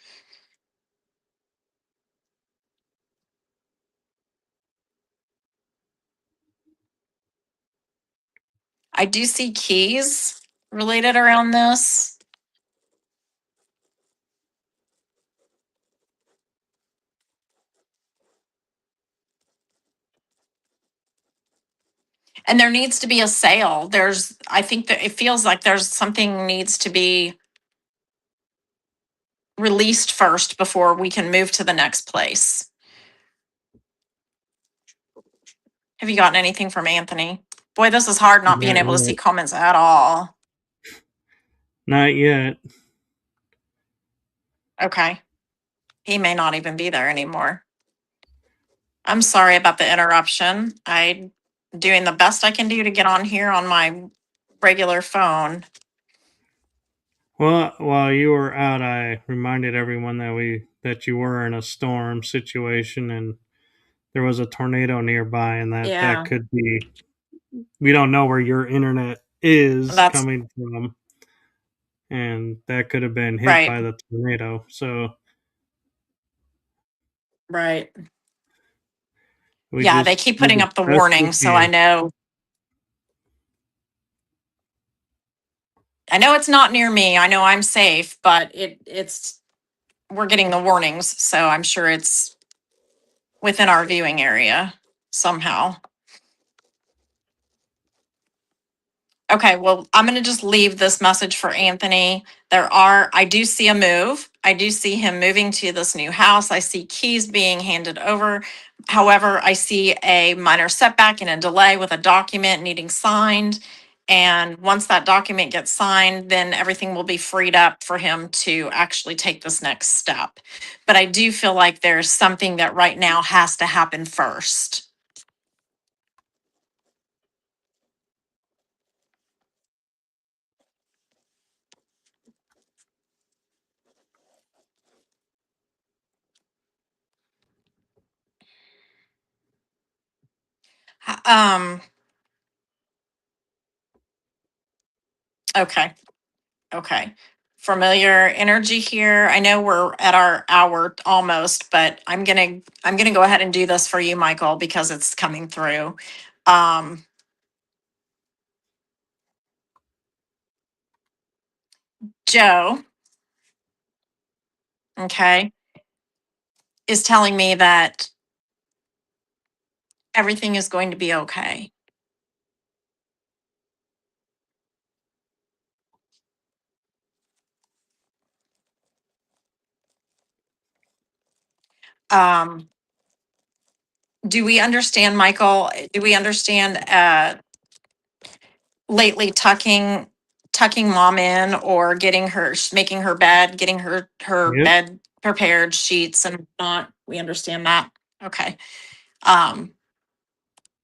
I do see keys related around this. And there needs to be a sale. I think that it feels like there's something needs to be released first before we can move to the next place. Have you gotten anything from Anthony? Boy, this is hard not being Not able to see yet. comments at all. Not yet. Okay. He may not even be there anymore. I'm sorry about the interruption. I'm doing the best I can do to get on here on my regular phone. Well, while you were out, I reminded everyone that you were in a storm situation and there was a tornado nearby, and that Yeah, could be. We don't know where your internet is that's coming from, and that could have been hit right. by the tornado. So Right. we Yeah, they just keep do putting the up the best we warning, so can. I know it's not near me. I know I'm safe, but it's we're getting the warnings, so I'm sure it's within our viewing area somehow. Okay, well, I'm going to just leave this message for Anthony. I do see a move. I do see him moving to this new house. I see keys being handed over. However, I see a minor setback and a delay with a document needing signed. And once that document gets signed, then everything will be freed up for him to actually take this next step. But I do feel like there's something that right now has to happen first. Um, okay. Okay. Familiar energy here. I know we're at our hour almost, but I'm gonna go ahead and do this for you, Michael, because it's coming through. Um, Joe, okay, is telling me that everything is going to be okay. Um, do we understand, Michael? Do we understand lately tucking mom in, or getting her making her bed, getting her Yep, bed prepared, sheets and not? We understand that. Okay. Um,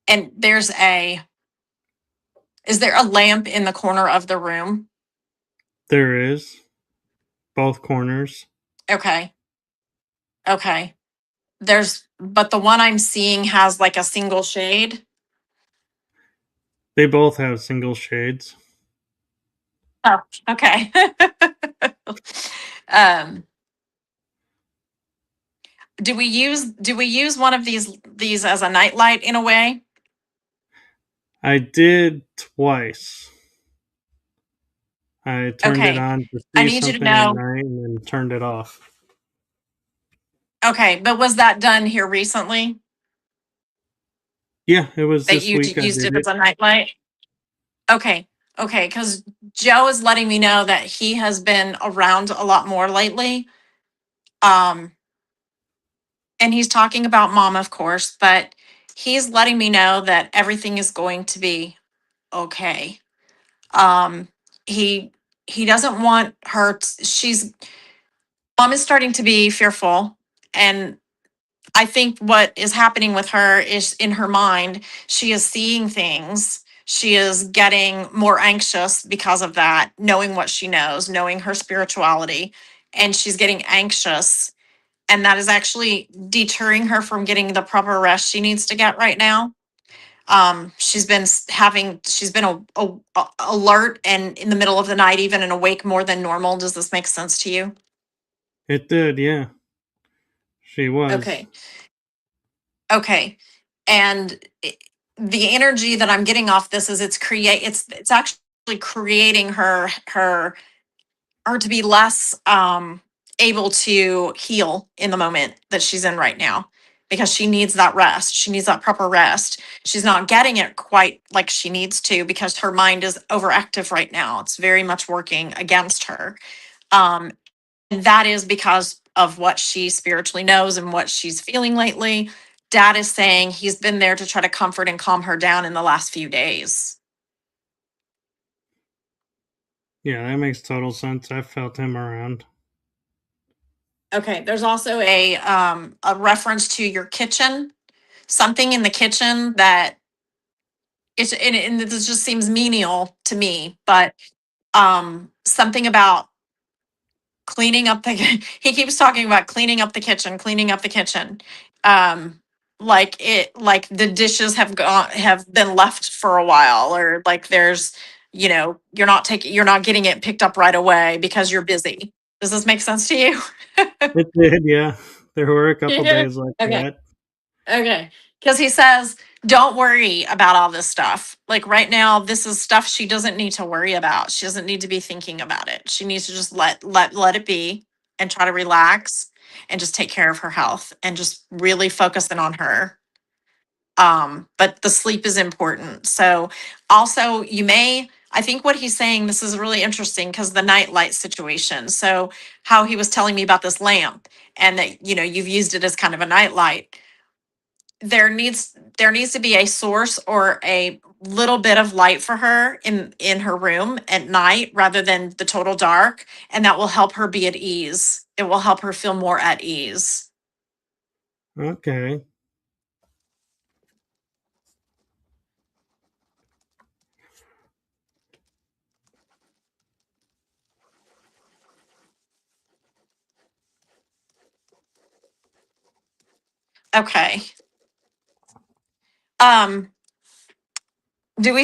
and is there a lamp in the corner of the room? there is both corners. Okay. Okay. But the one I'm seeing has like a single shade. They both have single shades. Oh, okay. um, Do we use one of these as a nightlight in a way? I did twice. I turned it Okay. on to I see need you to something at know. night and then turned it off. Okay, but was that done here recently Yeah, it was that this you week I used did it it. as a nightlight? Okay. Okay, because Joe is letting me know that he has been around a lot more lately. Um, and he's talking about mom, of course, but he's letting me know that everything is going to be okay. Um, he he doesn't want her. She's mom is starting to be fearful, and I think what is happening with her is in her mind, she is seeing things. She is getting more anxious because of that, knowing what she knows, knowing her spirituality, and she's getting anxious. And that is actually deterring her from getting the proper rest she needs to get right now. She's been alert and in the middle of the night, even and awake more than normal. Does this make sense to you? It did, yeah. She was. Okay. Okay. And the energy that I'm getting off this is it's actually creating her to be less able to heal in the moment that she's in right now because she needs that rest. She needs that proper rest. She's not getting it quite like she needs to because her mind is overactive right now. It's very much working against her. Um, and that is because of what she spiritually knows and what she's feeling lately. Dad is saying he's been there to try to comfort and calm her down in the last few days. Yeah, that makes total sense. I felt him around. Okay, there's also a reference to your kitchen, something in the kitchen that and this just seems menial to me, but something about cleaning up the he keeps talking about cleaning up the kitchen. Um like the dishes have been left for a while, or like there's, you're not getting it picked up right away because you're busy. Does this make sense to you? It did, yeah. There were a couple Yeah. days like Okay. that. Okay. Because he says, don't worry about all this stuff. Like right now, this is stuff she doesn't need to worry about. She doesn't need to be thinking about it. She needs to just let it be and try to relax and just take care of her health and just really focus in on her. But the sleep is important. So also I think what he's saying, this is really interesting because the nightlight situation. So how he was telling me about this lamp and that, you've used it as kind of a nightlight. There needs to be a source or a little bit of light for her in her room at night rather than the total dark, and that will help her be at ease. It will help her feel more at ease. Okay. Okay. um do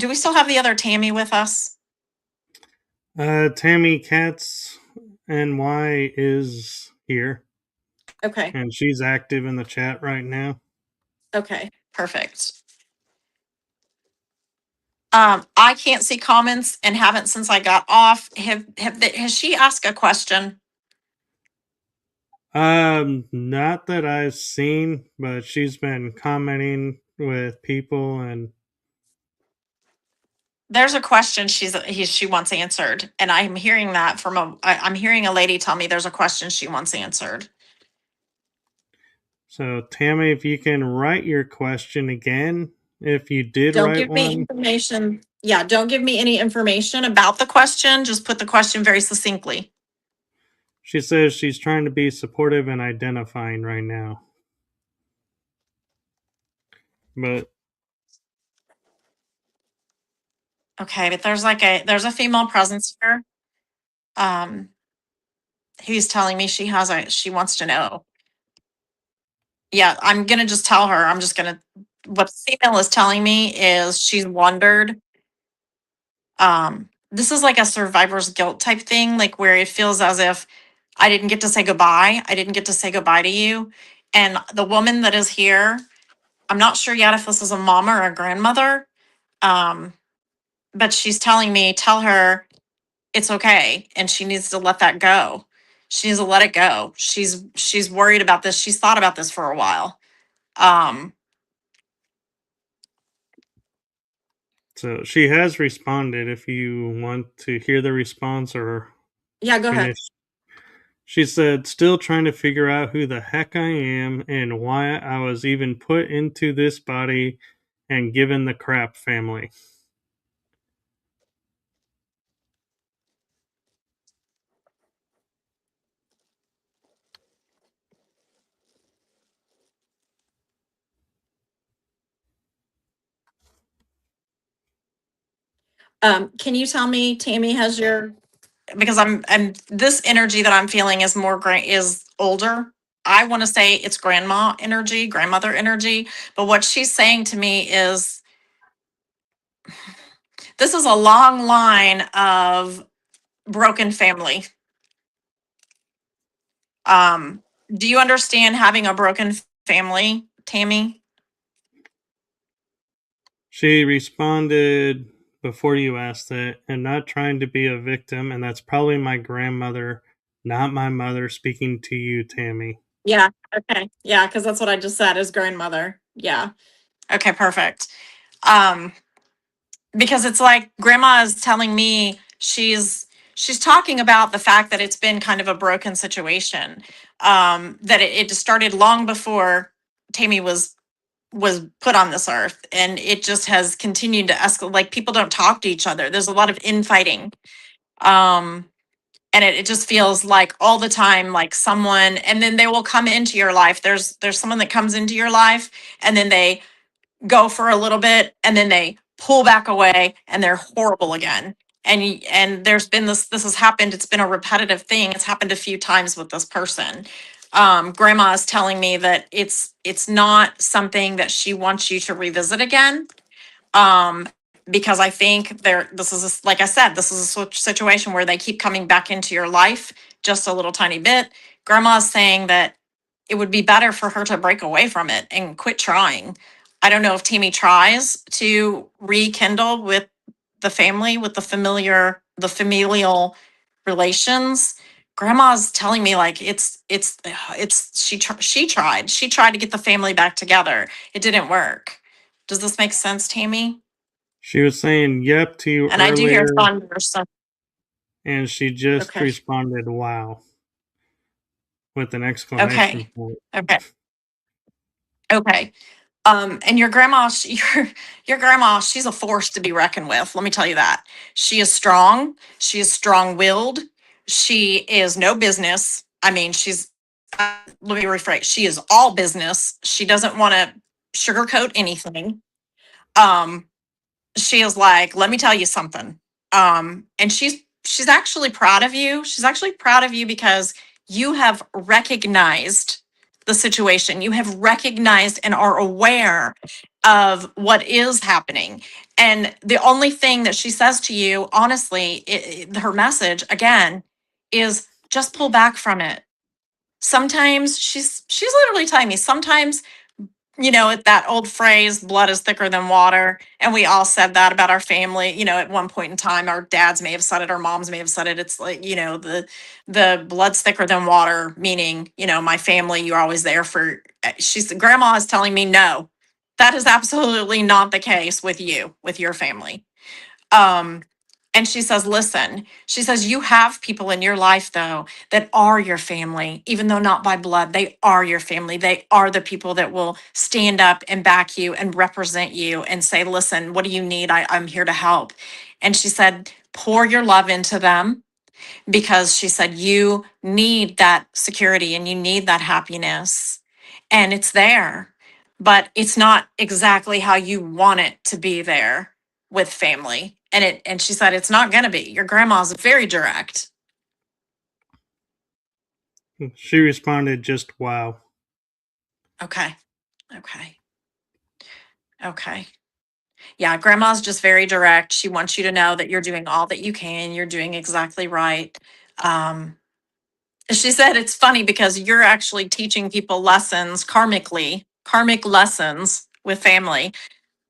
we still have the other Tammy with us? Tammy Katz NY is here, Okay. and she's active in the chat right now. Okay, perfect. I can't see comments and haven't since I got off. Has she asked a question? Not that I've seen, but she's been commenting with people, and There's a question she wants answered, and I'm hearing that I'm hearing a lady tell me there's a question she wants answered. so Tammy, if you can write your question again, if you did Don't write give me one. information. Yeah, don't give me any information about the question. Just put the question very succinctly. She says she's trying to be supportive and identifying right now. But Okay, but there's a female presence here. Um, who's telling me she wants to know. Yeah, I'm gonna just tell her. What the female is telling me is she's wondered. This is like a survivor's guilt type thing, like where it feels as if I didn't get to say goodbye. I didn't get to say goodbye to you. And the woman that is here, I'm not sure yet if this is a mama or a grandmother. Um, but she's telling me, tell her it's okay and she needs to let that go. She needs to let it go. She's worried about this. She's thought about this for a while. Um, So she has responded. If you want to hear the response or yeah, go ahead. finish, she said, "Still trying to figure out who the heck I am and why I was even put into this body and given the crap family." Can you tell me, Tammy, has your, because I'm this energy that I'm feeling is more is older. I want to say it's grandma energy, grandmother energy, but what she's saying to me is this is a long line of broken family. Um, do you understand having a broken family, Tammy? She responded before you asked it, and not trying to be a victim, and that's probably my grandmother, not my mother, speaking to you, Tammy. Yeah. Okay. Yeah, because that's what I just said is grandmother. Yeah. Okay, perfect. Um, because it's like grandma is telling me she's talking about the fact that it's been kind of a broken situation. That it just started long before Tammy was put on this earth, and it just has continued to escalate. Like people don't talk to each other. There's a lot of infighting. Um, and it just feels like all the time like someone, and then they will come into your life. There's someone that comes into your life and then they go for a little bit and then they pull back away and they're horrible again. And there's been this has happened. It's been a repetitive thing. It's happened a few times with this person. Grandma is telling me that it's not something that she wants you to revisit again. Um, because I think this is like I said, this is a situation where they keep coming back into your life just a little tiny bit. Grandma's saying that it would be better for her to break away from it and quit trying. I don't know if Tammy tries to rekindle with the family, with the familial relations. Grandma's telling me like she tried to get the family back together. It didn't work. Does this make sense, Tammy? She was saying yep to you And I do hear earlier, thunder. So and she just okay, responded, "Wow," with an exclamation okay, point. okay, okay. And your grandma, your grandma, she's a force to be reckoned with. Let me tell you that. She is strong. She is strong-willed. She is no business. I mean, let me rephrase. She is all business. She doesn't want to sugarcoat anything. Um, she is like, let me tell you something. And she's actually proud of you. She's actually proud of you because you have recognized the situation. You have recognized and are aware of what is happening. And the only thing that she says to you, honestly, her message again is just pull back from it. Sometimes she's literally telling me sometimes, that old phrase, blood is thicker than water. And we all said that about our family, at one point in time. Our dads may have said it, our moms may have said it. It's like, the blood's thicker than water, meaning, my family, you're always there for. Grandma is telling me, no, that is absolutely not the case with you, with your family. Um, and she says, listen, she says, you have people in your life, though, that are your family, even though not by blood, they are your family. They are the people that will stand up and back you and represent you and say, listen, what do you need? I'm here to help. And she said, pour your love into them because she said, you need that security and you need that happiness. And it's there, but it's not exactly how you want it to be there with family. And she said, it's not going to be. Your grandma's very direct. She responded, "Just wow." Okay. Okay. Okay. Yeah. Grandma's just very direct. She wants you to know that you're doing all that you can. You're doing exactly right. Um, She said it's funny because you're actually teaching people lessons karmic lessons with family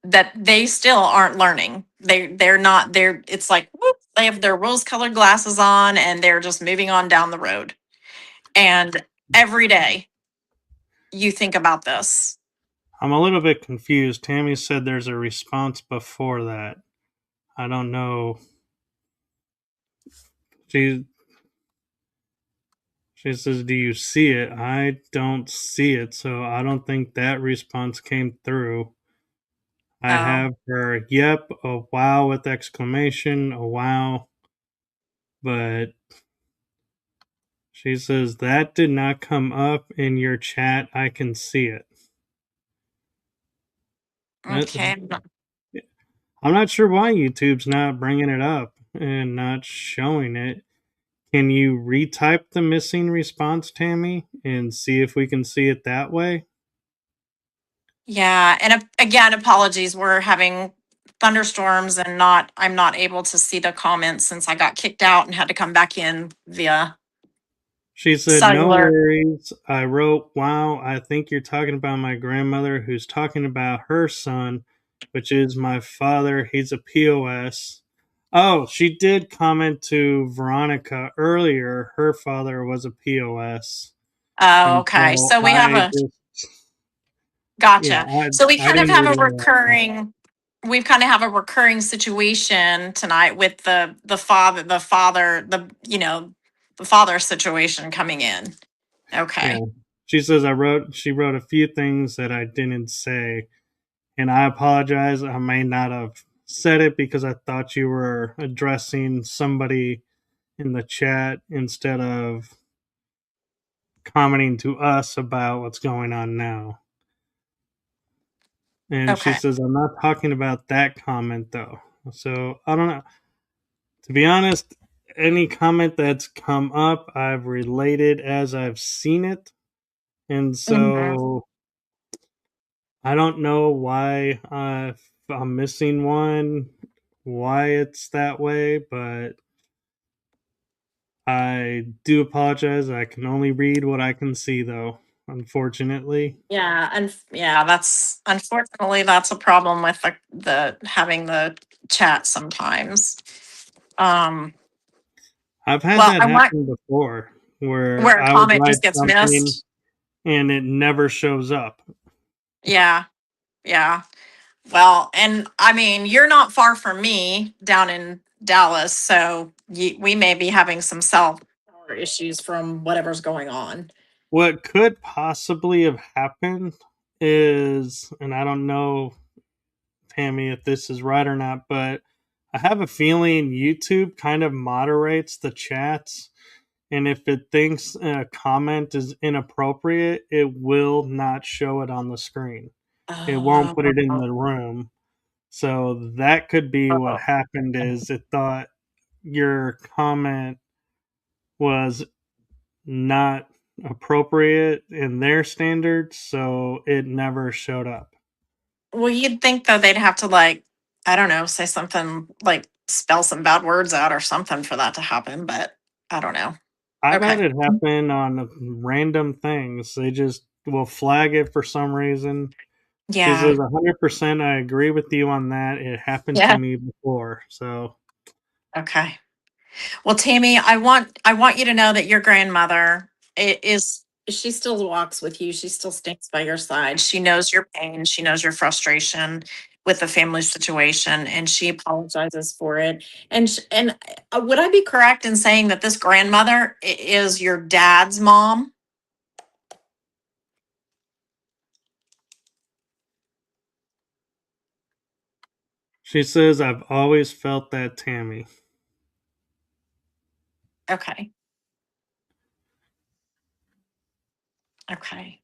that they still aren't learning. They're not they're it's like whoop, they have their rose colored glasses on and they're just moving on down the road. And every day you think about this. I'm a little bit confused. Tammy said there's a response before that. I don't know. She she says, "Do you see it?" I don't see it, so I don't think that response came through. I Oh, have her, yep, a wow with exclamation, a wow, but she says that did not come up in your chat. I can see it. okay. I'm not sure why YouTube's not bringing it up and not showing it. Can you retype the missing response, Tammy, and see if we can see it that way? Yeah, and again, apologies. We're having thunderstorms and I'm not able to see the comments since I got kicked out and had to come back in via She said, "No cellular. worries." I wrote, "Wow, I think you're talking about my grandmother who's talking about her son, which is my father. He's a POS." Oh, she did comment to Veronica earlier. Her father was a POS. Oh, And okay. so So we have a yeah, gotcha. So we I kind of didn't have a relay that. recurring we've kind of have a recurring situation tonight with the father situation coming in. Yeah. Okay. She says she wrote a few things that I didn't say. And I apologize. I may not have said it because I thought you were addressing somebody in the chat instead of commenting to us about what's going on now. And she Okay. says, I'm not talking about that comment though. So I don't know. To be honest, any comment that's come up, I've related as I've seen it. And Mhm. so I don't know why I'm missing one, why it's that way, but I do apologize. I can only read what I can see, though, unfortunately. Yeah, and yeah, that's unfortunately that's a problem with the having the chat sometimes. Um, I've had well, that I want happen before where where a I would comment write just gets something missed. and it never shows up. Yeah, yeah. Well, and I mean, you're not far from me down in Dallas, so we may be having some cell tower issues from whatever's going on. What could possibly have happened is, and I don't know, Tammy, if this is right or not, but I have a feeling YouTube kind of moderates the chats. And if it thinks a comment is inappropriate, it will not show it on the screen. It won't put it in Oh, the room. So that could be what happened is it thought your comment was not appropriate in their standards, so it never showed up. well, you'd think though they'd have to like, I don't know, say something like spell some bad words out or something for that to happen, but I don't know. I've had Okay. it happen on random things. They just will flag it for some reason. She Yeah. says 100% I agree with you on that. It happened to Yeah. me before. So Okay. Well, Tammy, I want you to know that your grandmother is she still walks with you. She still stands by your side. She knows your pain. She knows your frustration with the family situation, and she apologizes for it. And would I be correct in saying that this grandmother is your dad's mom? she says I've always felt that, Tammy. Okay. Okay.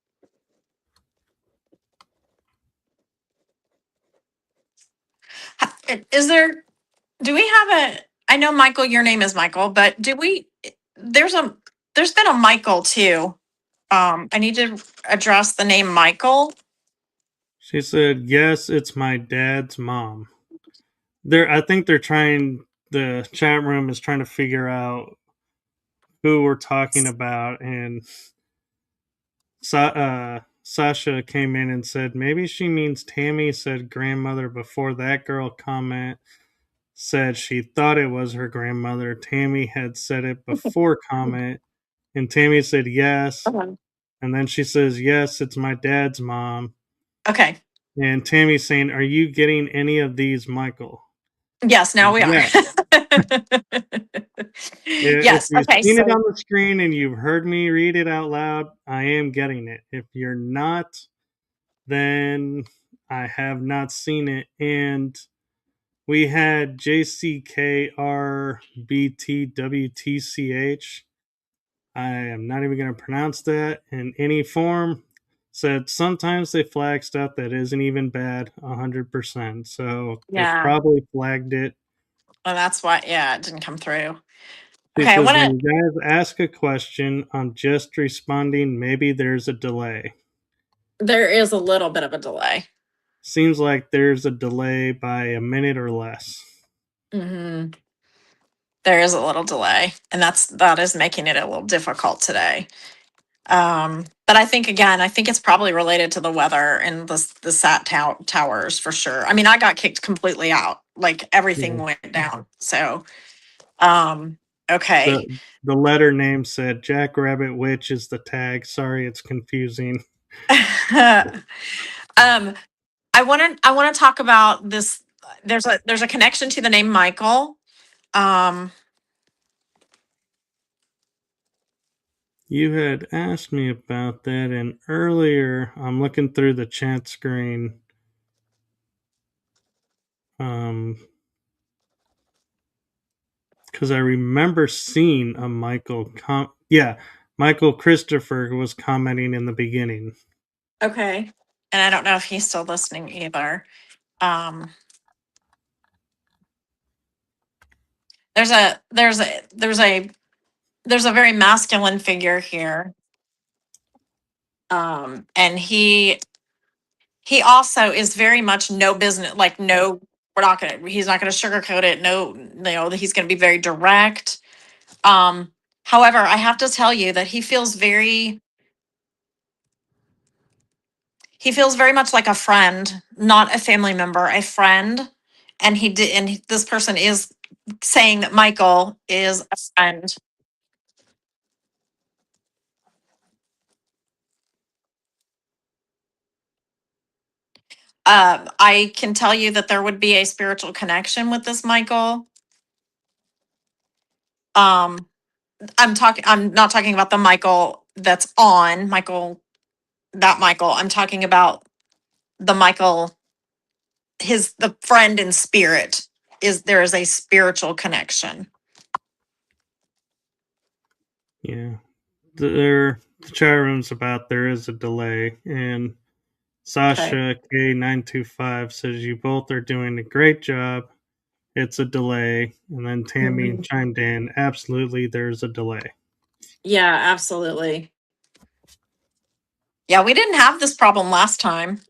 Is there? Do we have a? I know Michael. Your name is Michael, but do we? There's a. There's been a Michael too. I need to address the name Michael. She said, "Yes, it's my dad's mom." I think they're trying. The chat room is trying to figure out who we're talking about, and Sasha came in and said maybe she means Tammy said grandmother before that girl comment said she thought it was her grandmother. Tammy had said it before comment, and Tammy said yes. And then she says, yes, it's my dad's mom. Okay. And Tammy's saying, are you getting any of these, Michael? Yes, now we are. Yeah. If Yes. you've Okay. seen it So on the screen and you've heard me read it out loud, I am getting it. If you're not, then I have not seen it. And we had JCKRBTWTCH. I am not even going to pronounce that in any form. Said sometimes they flag stuff that isn't even bad 100%. So they yeah. probably flagged it. Well, that's why. Yeah, it didn't come through. She Okay. I says, want to. when you guys ask a question, I'm just responding. Maybe there's a delay. There is a little bit of a delay. Seems like there's a delay by a minute or less. Mm-hmm. There is a little delay, and that is making it a little difficult today. But I think it's probably related to the weather and the towers for sure. I mean, I got kicked completely out, like everything Yeah. went down. So, okay. The letter name said Jackrabbit Witch is the tag. Sorry, it's confusing. I want to talk about this. There's a connection to the name Michael. Um, You had asked me about that, and earlier I'm looking through the chat screen. Because I remember seeing a Michael. Michael Christopher was commenting in the beginning. okay. And I don't know if he's still listening either. Um, there's a very masculine figure here. And he also is very much no business, like no, he's not gonna sugarcoat it. No, he's gonna be very direct. However, I have to tell you that he feels very much like a friend, not a family member, a friend. And this person is saying that Michael is a friend. I can tell you that there would be a spiritual connection with this Michael. Um, I'm not talking about the Michael that's on that Michael. I'm talking about the Michael, the friend in spirit. There is a spiritual connection. Yeah. The chat room's about there is a delay, and Sasha K925 says you both are doing a great job. It's a delay. And then Tammy chimed in, absolutely, there's a delay. Yeah, absolutely. Yeah, we didn't have this problem last time.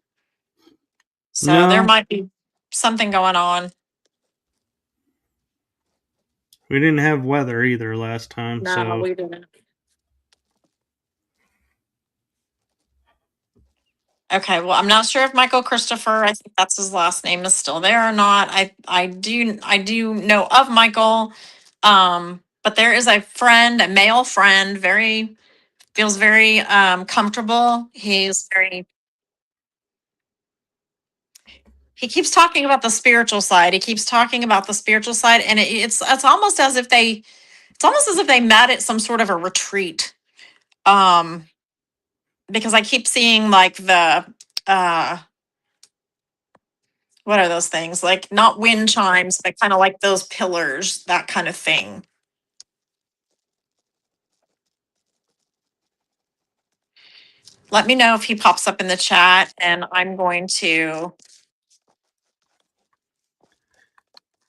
So there No, might be something going on. we didn't have weather either last time. No, So we didn't. Okay, well, I'm not sure if Michael Christopher, I think that's his last name, is still there or not. I do know of Michael. But there is a friend, a male friend, feels very comfortable. He keeps talking about the spiritual side. He keeps talking about the spiritual side, and it's almost as if they met at some sort of a retreat. Um, because I keep seeing like the what are those things? Like not wind chimes, but kind of like those pillars, that kind of thing. Let me know if he pops up in the chat, and I'm going to.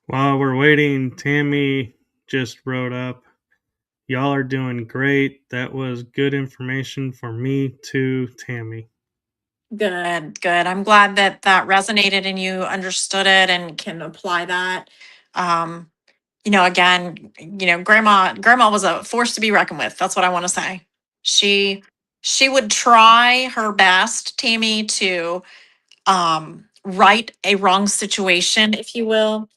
while we're waiting, Tammy just wrote up, y'all are doing great. That was good information for me too, Tammy. Good, good. I'm glad that resonated and you understood it and can apply that. Um, again, grandma was a force to be reckoned with. That's what I want to say. She she would try her best, Tammy, to right a wrong situation, if you will,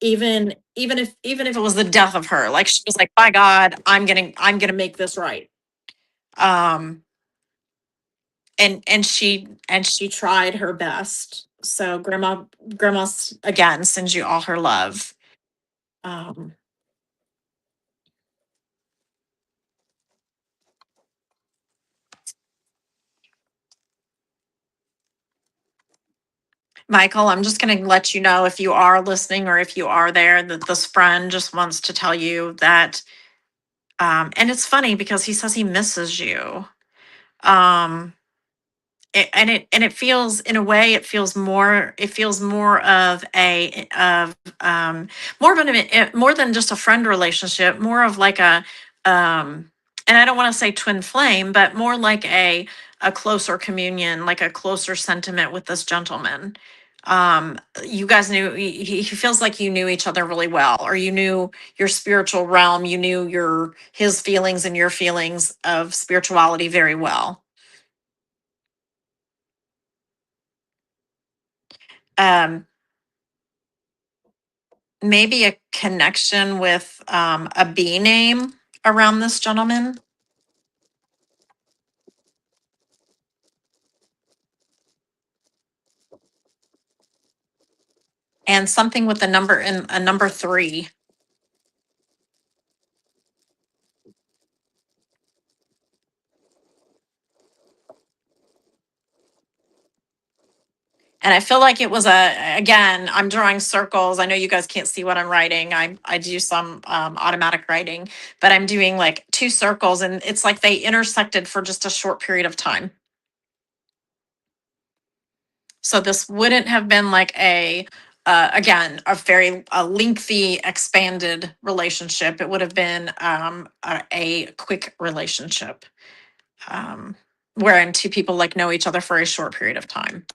even if it was the death of her. Like she was like, by God, I'm gonna make this right. Um and she tried her best. So grandma again sends you all her love. Um Michael, I'm just going to let you know if you are listening or if you are there that this friend just wants to tell you that, and it's funny because he says he misses you. Um, and it feels, in a way, it feels more of more than just a friend relationship, more of like um, and I don't want to say twin flame, but more like a closer communion, like a closer sentiment with this gentleman. You guys knew, he feels like you knew each other really well, or you knew your spiritual realm, you knew his feelings and your feelings of spirituality very well. Um, Maybe a connection with a B name around this gentleman, and something with a number three. And I feel like it was again, I'm drawing circles. I know you guys can't see what I'm writing. I do some automatic writing, but I'm doing like two circles, and it's like they intersected for just a short period of time. So this wouldn't have been like again, a lengthy, expanded relationship. It would have been a quick relationship, um, wherein two people like know each other for a short period of time.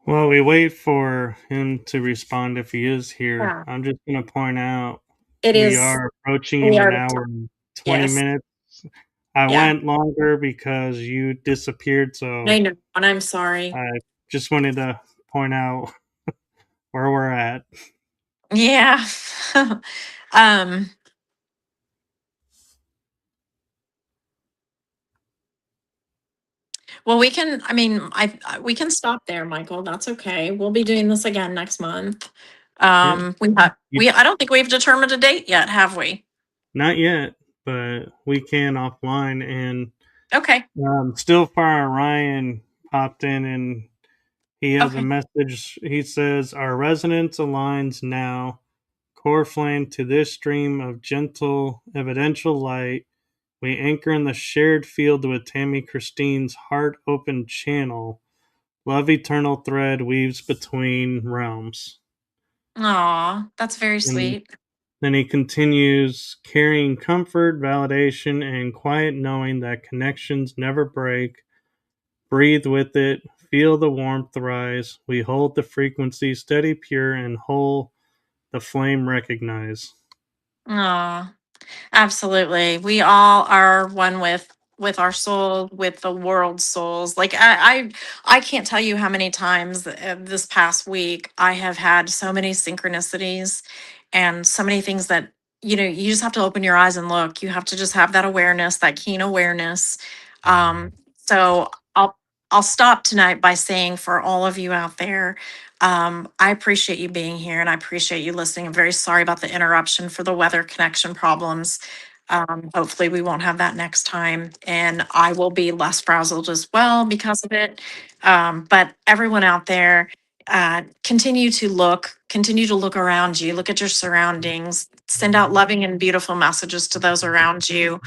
While we wait for him to respond, if he is here, Yeah. I'm just going to point out It we is. are approaching We an are. hour and 20 Yes. minutes. I Yeah. went longer because you disappeared, I so know, and I'm sorry. I just wanted to point out where we're at. Yeah. um. Well, we can. I mean, we can stop there, Michael. That's okay. We'll be doing this again next month. Yeah, you, I don't think we've determined a date yet, have we? not yet, but we can offline. And Okay. Still Fire Ryan popped in and he has a Okay. message. He says, our resonance aligns now. Core flame to this stream of gentle, evidential light. We anchor in the shared field with Tammy Christine's heart open channel. Love eternal thread weaves between realms. Aw, that's very And sweet. then he continues carrying comfort, validation, and quiet knowing that connections never break. Breathe with it. Feel the warmth rise. We hold the frequency steady, pure, and whole. The flame recognize. Aw. Absolutely. We all are one with our soul, with the world's souls. Like I can't tell you how many times this past week I have had so many synchronicities and so many things that you just have to open your eyes and look. You have to just have that awareness, that keen awareness. So I'll stop tonight by saying, for all of you out there, I appreciate you being here and I appreciate you listening. I'm very sorry about the interruption for the weather connection problems. Hopefully we won't have that next time, and I will be less frazzled as well because of it. But everyone out there, continue to look around you, look at your surroundings, send out loving and beautiful messages to those around you.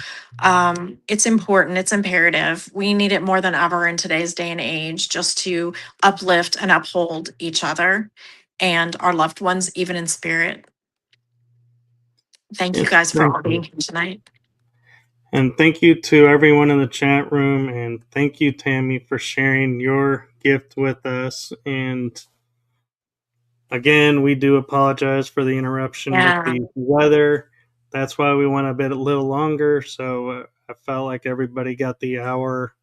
It's important, it's imperative. We need it more than ever in today's day and age, just to uplift and uphold each other and our loved ones, even in spirit. Thank you Yes, guys for thank all you. being here tonight. And thank you to everyone in the chat room. And thank you, Tammy, for sharing your gift with us. And again, we do apologize for the interruption with Yeah. the weather. That's why we went a little longer. So I felt like everybody got the hour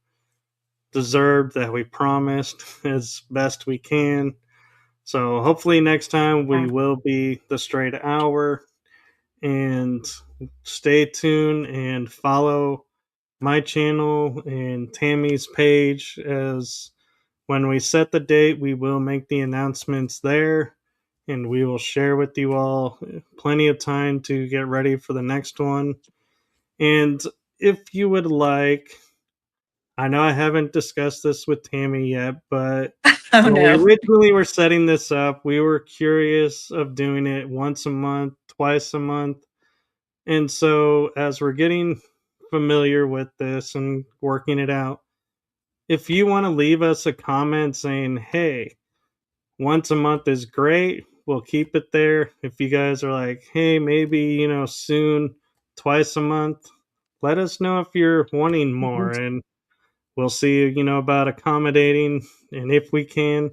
deserved that we promised as best we can. So hopefully next time we will be the straight hour. And stay tuned and follow my channel and Tammy's page, as when we set the date, we will make the announcements there and we will share with you all plenty of time to get ready for the next one. And if you would like, I know I haven't discussed this with Tammy yet, but Oh when we no. originally were setting this up, we were curious of doing it once a month, twice a month. And so as we're getting familiar with this and working it out, if you want to leave us a comment saying, hey, once a month is great, we'll keep it there. If you guys are like, hey, maybe, soon, twice a month, let us know if you're wanting more. And we'll see, about accommodating and if we can.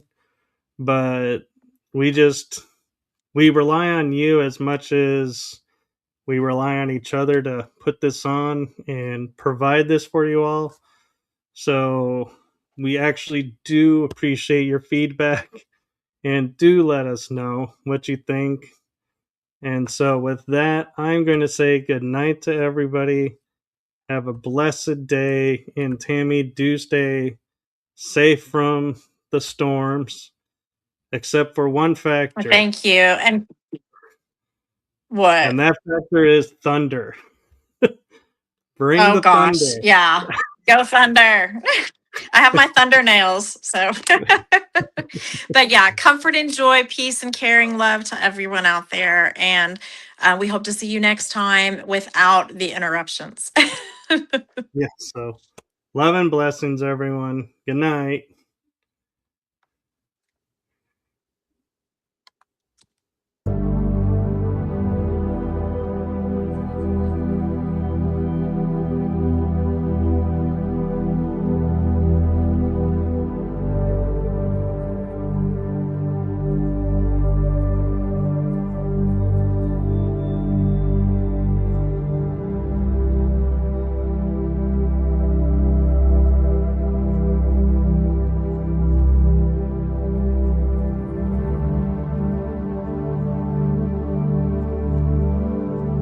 But we rely on you as much as we rely on each other to put this on and provide this for you all. So we actually do appreciate your feedback and do let us know what you think. And so with that, I'm going to say good night to everybody. Have a blessed day. And Tammy, do stay safe from the storms, except for one factor. Thank you. And what? And that factor is thunder. Bring Oh the gosh. thunder. Yeah. Go Thunder. I have my thunder nails. So, but yeah, comfort and joy, peace and caring love to everyone out there. And we hope to see you next time without the interruptions. Yeah, so love and blessings, everyone. Good night.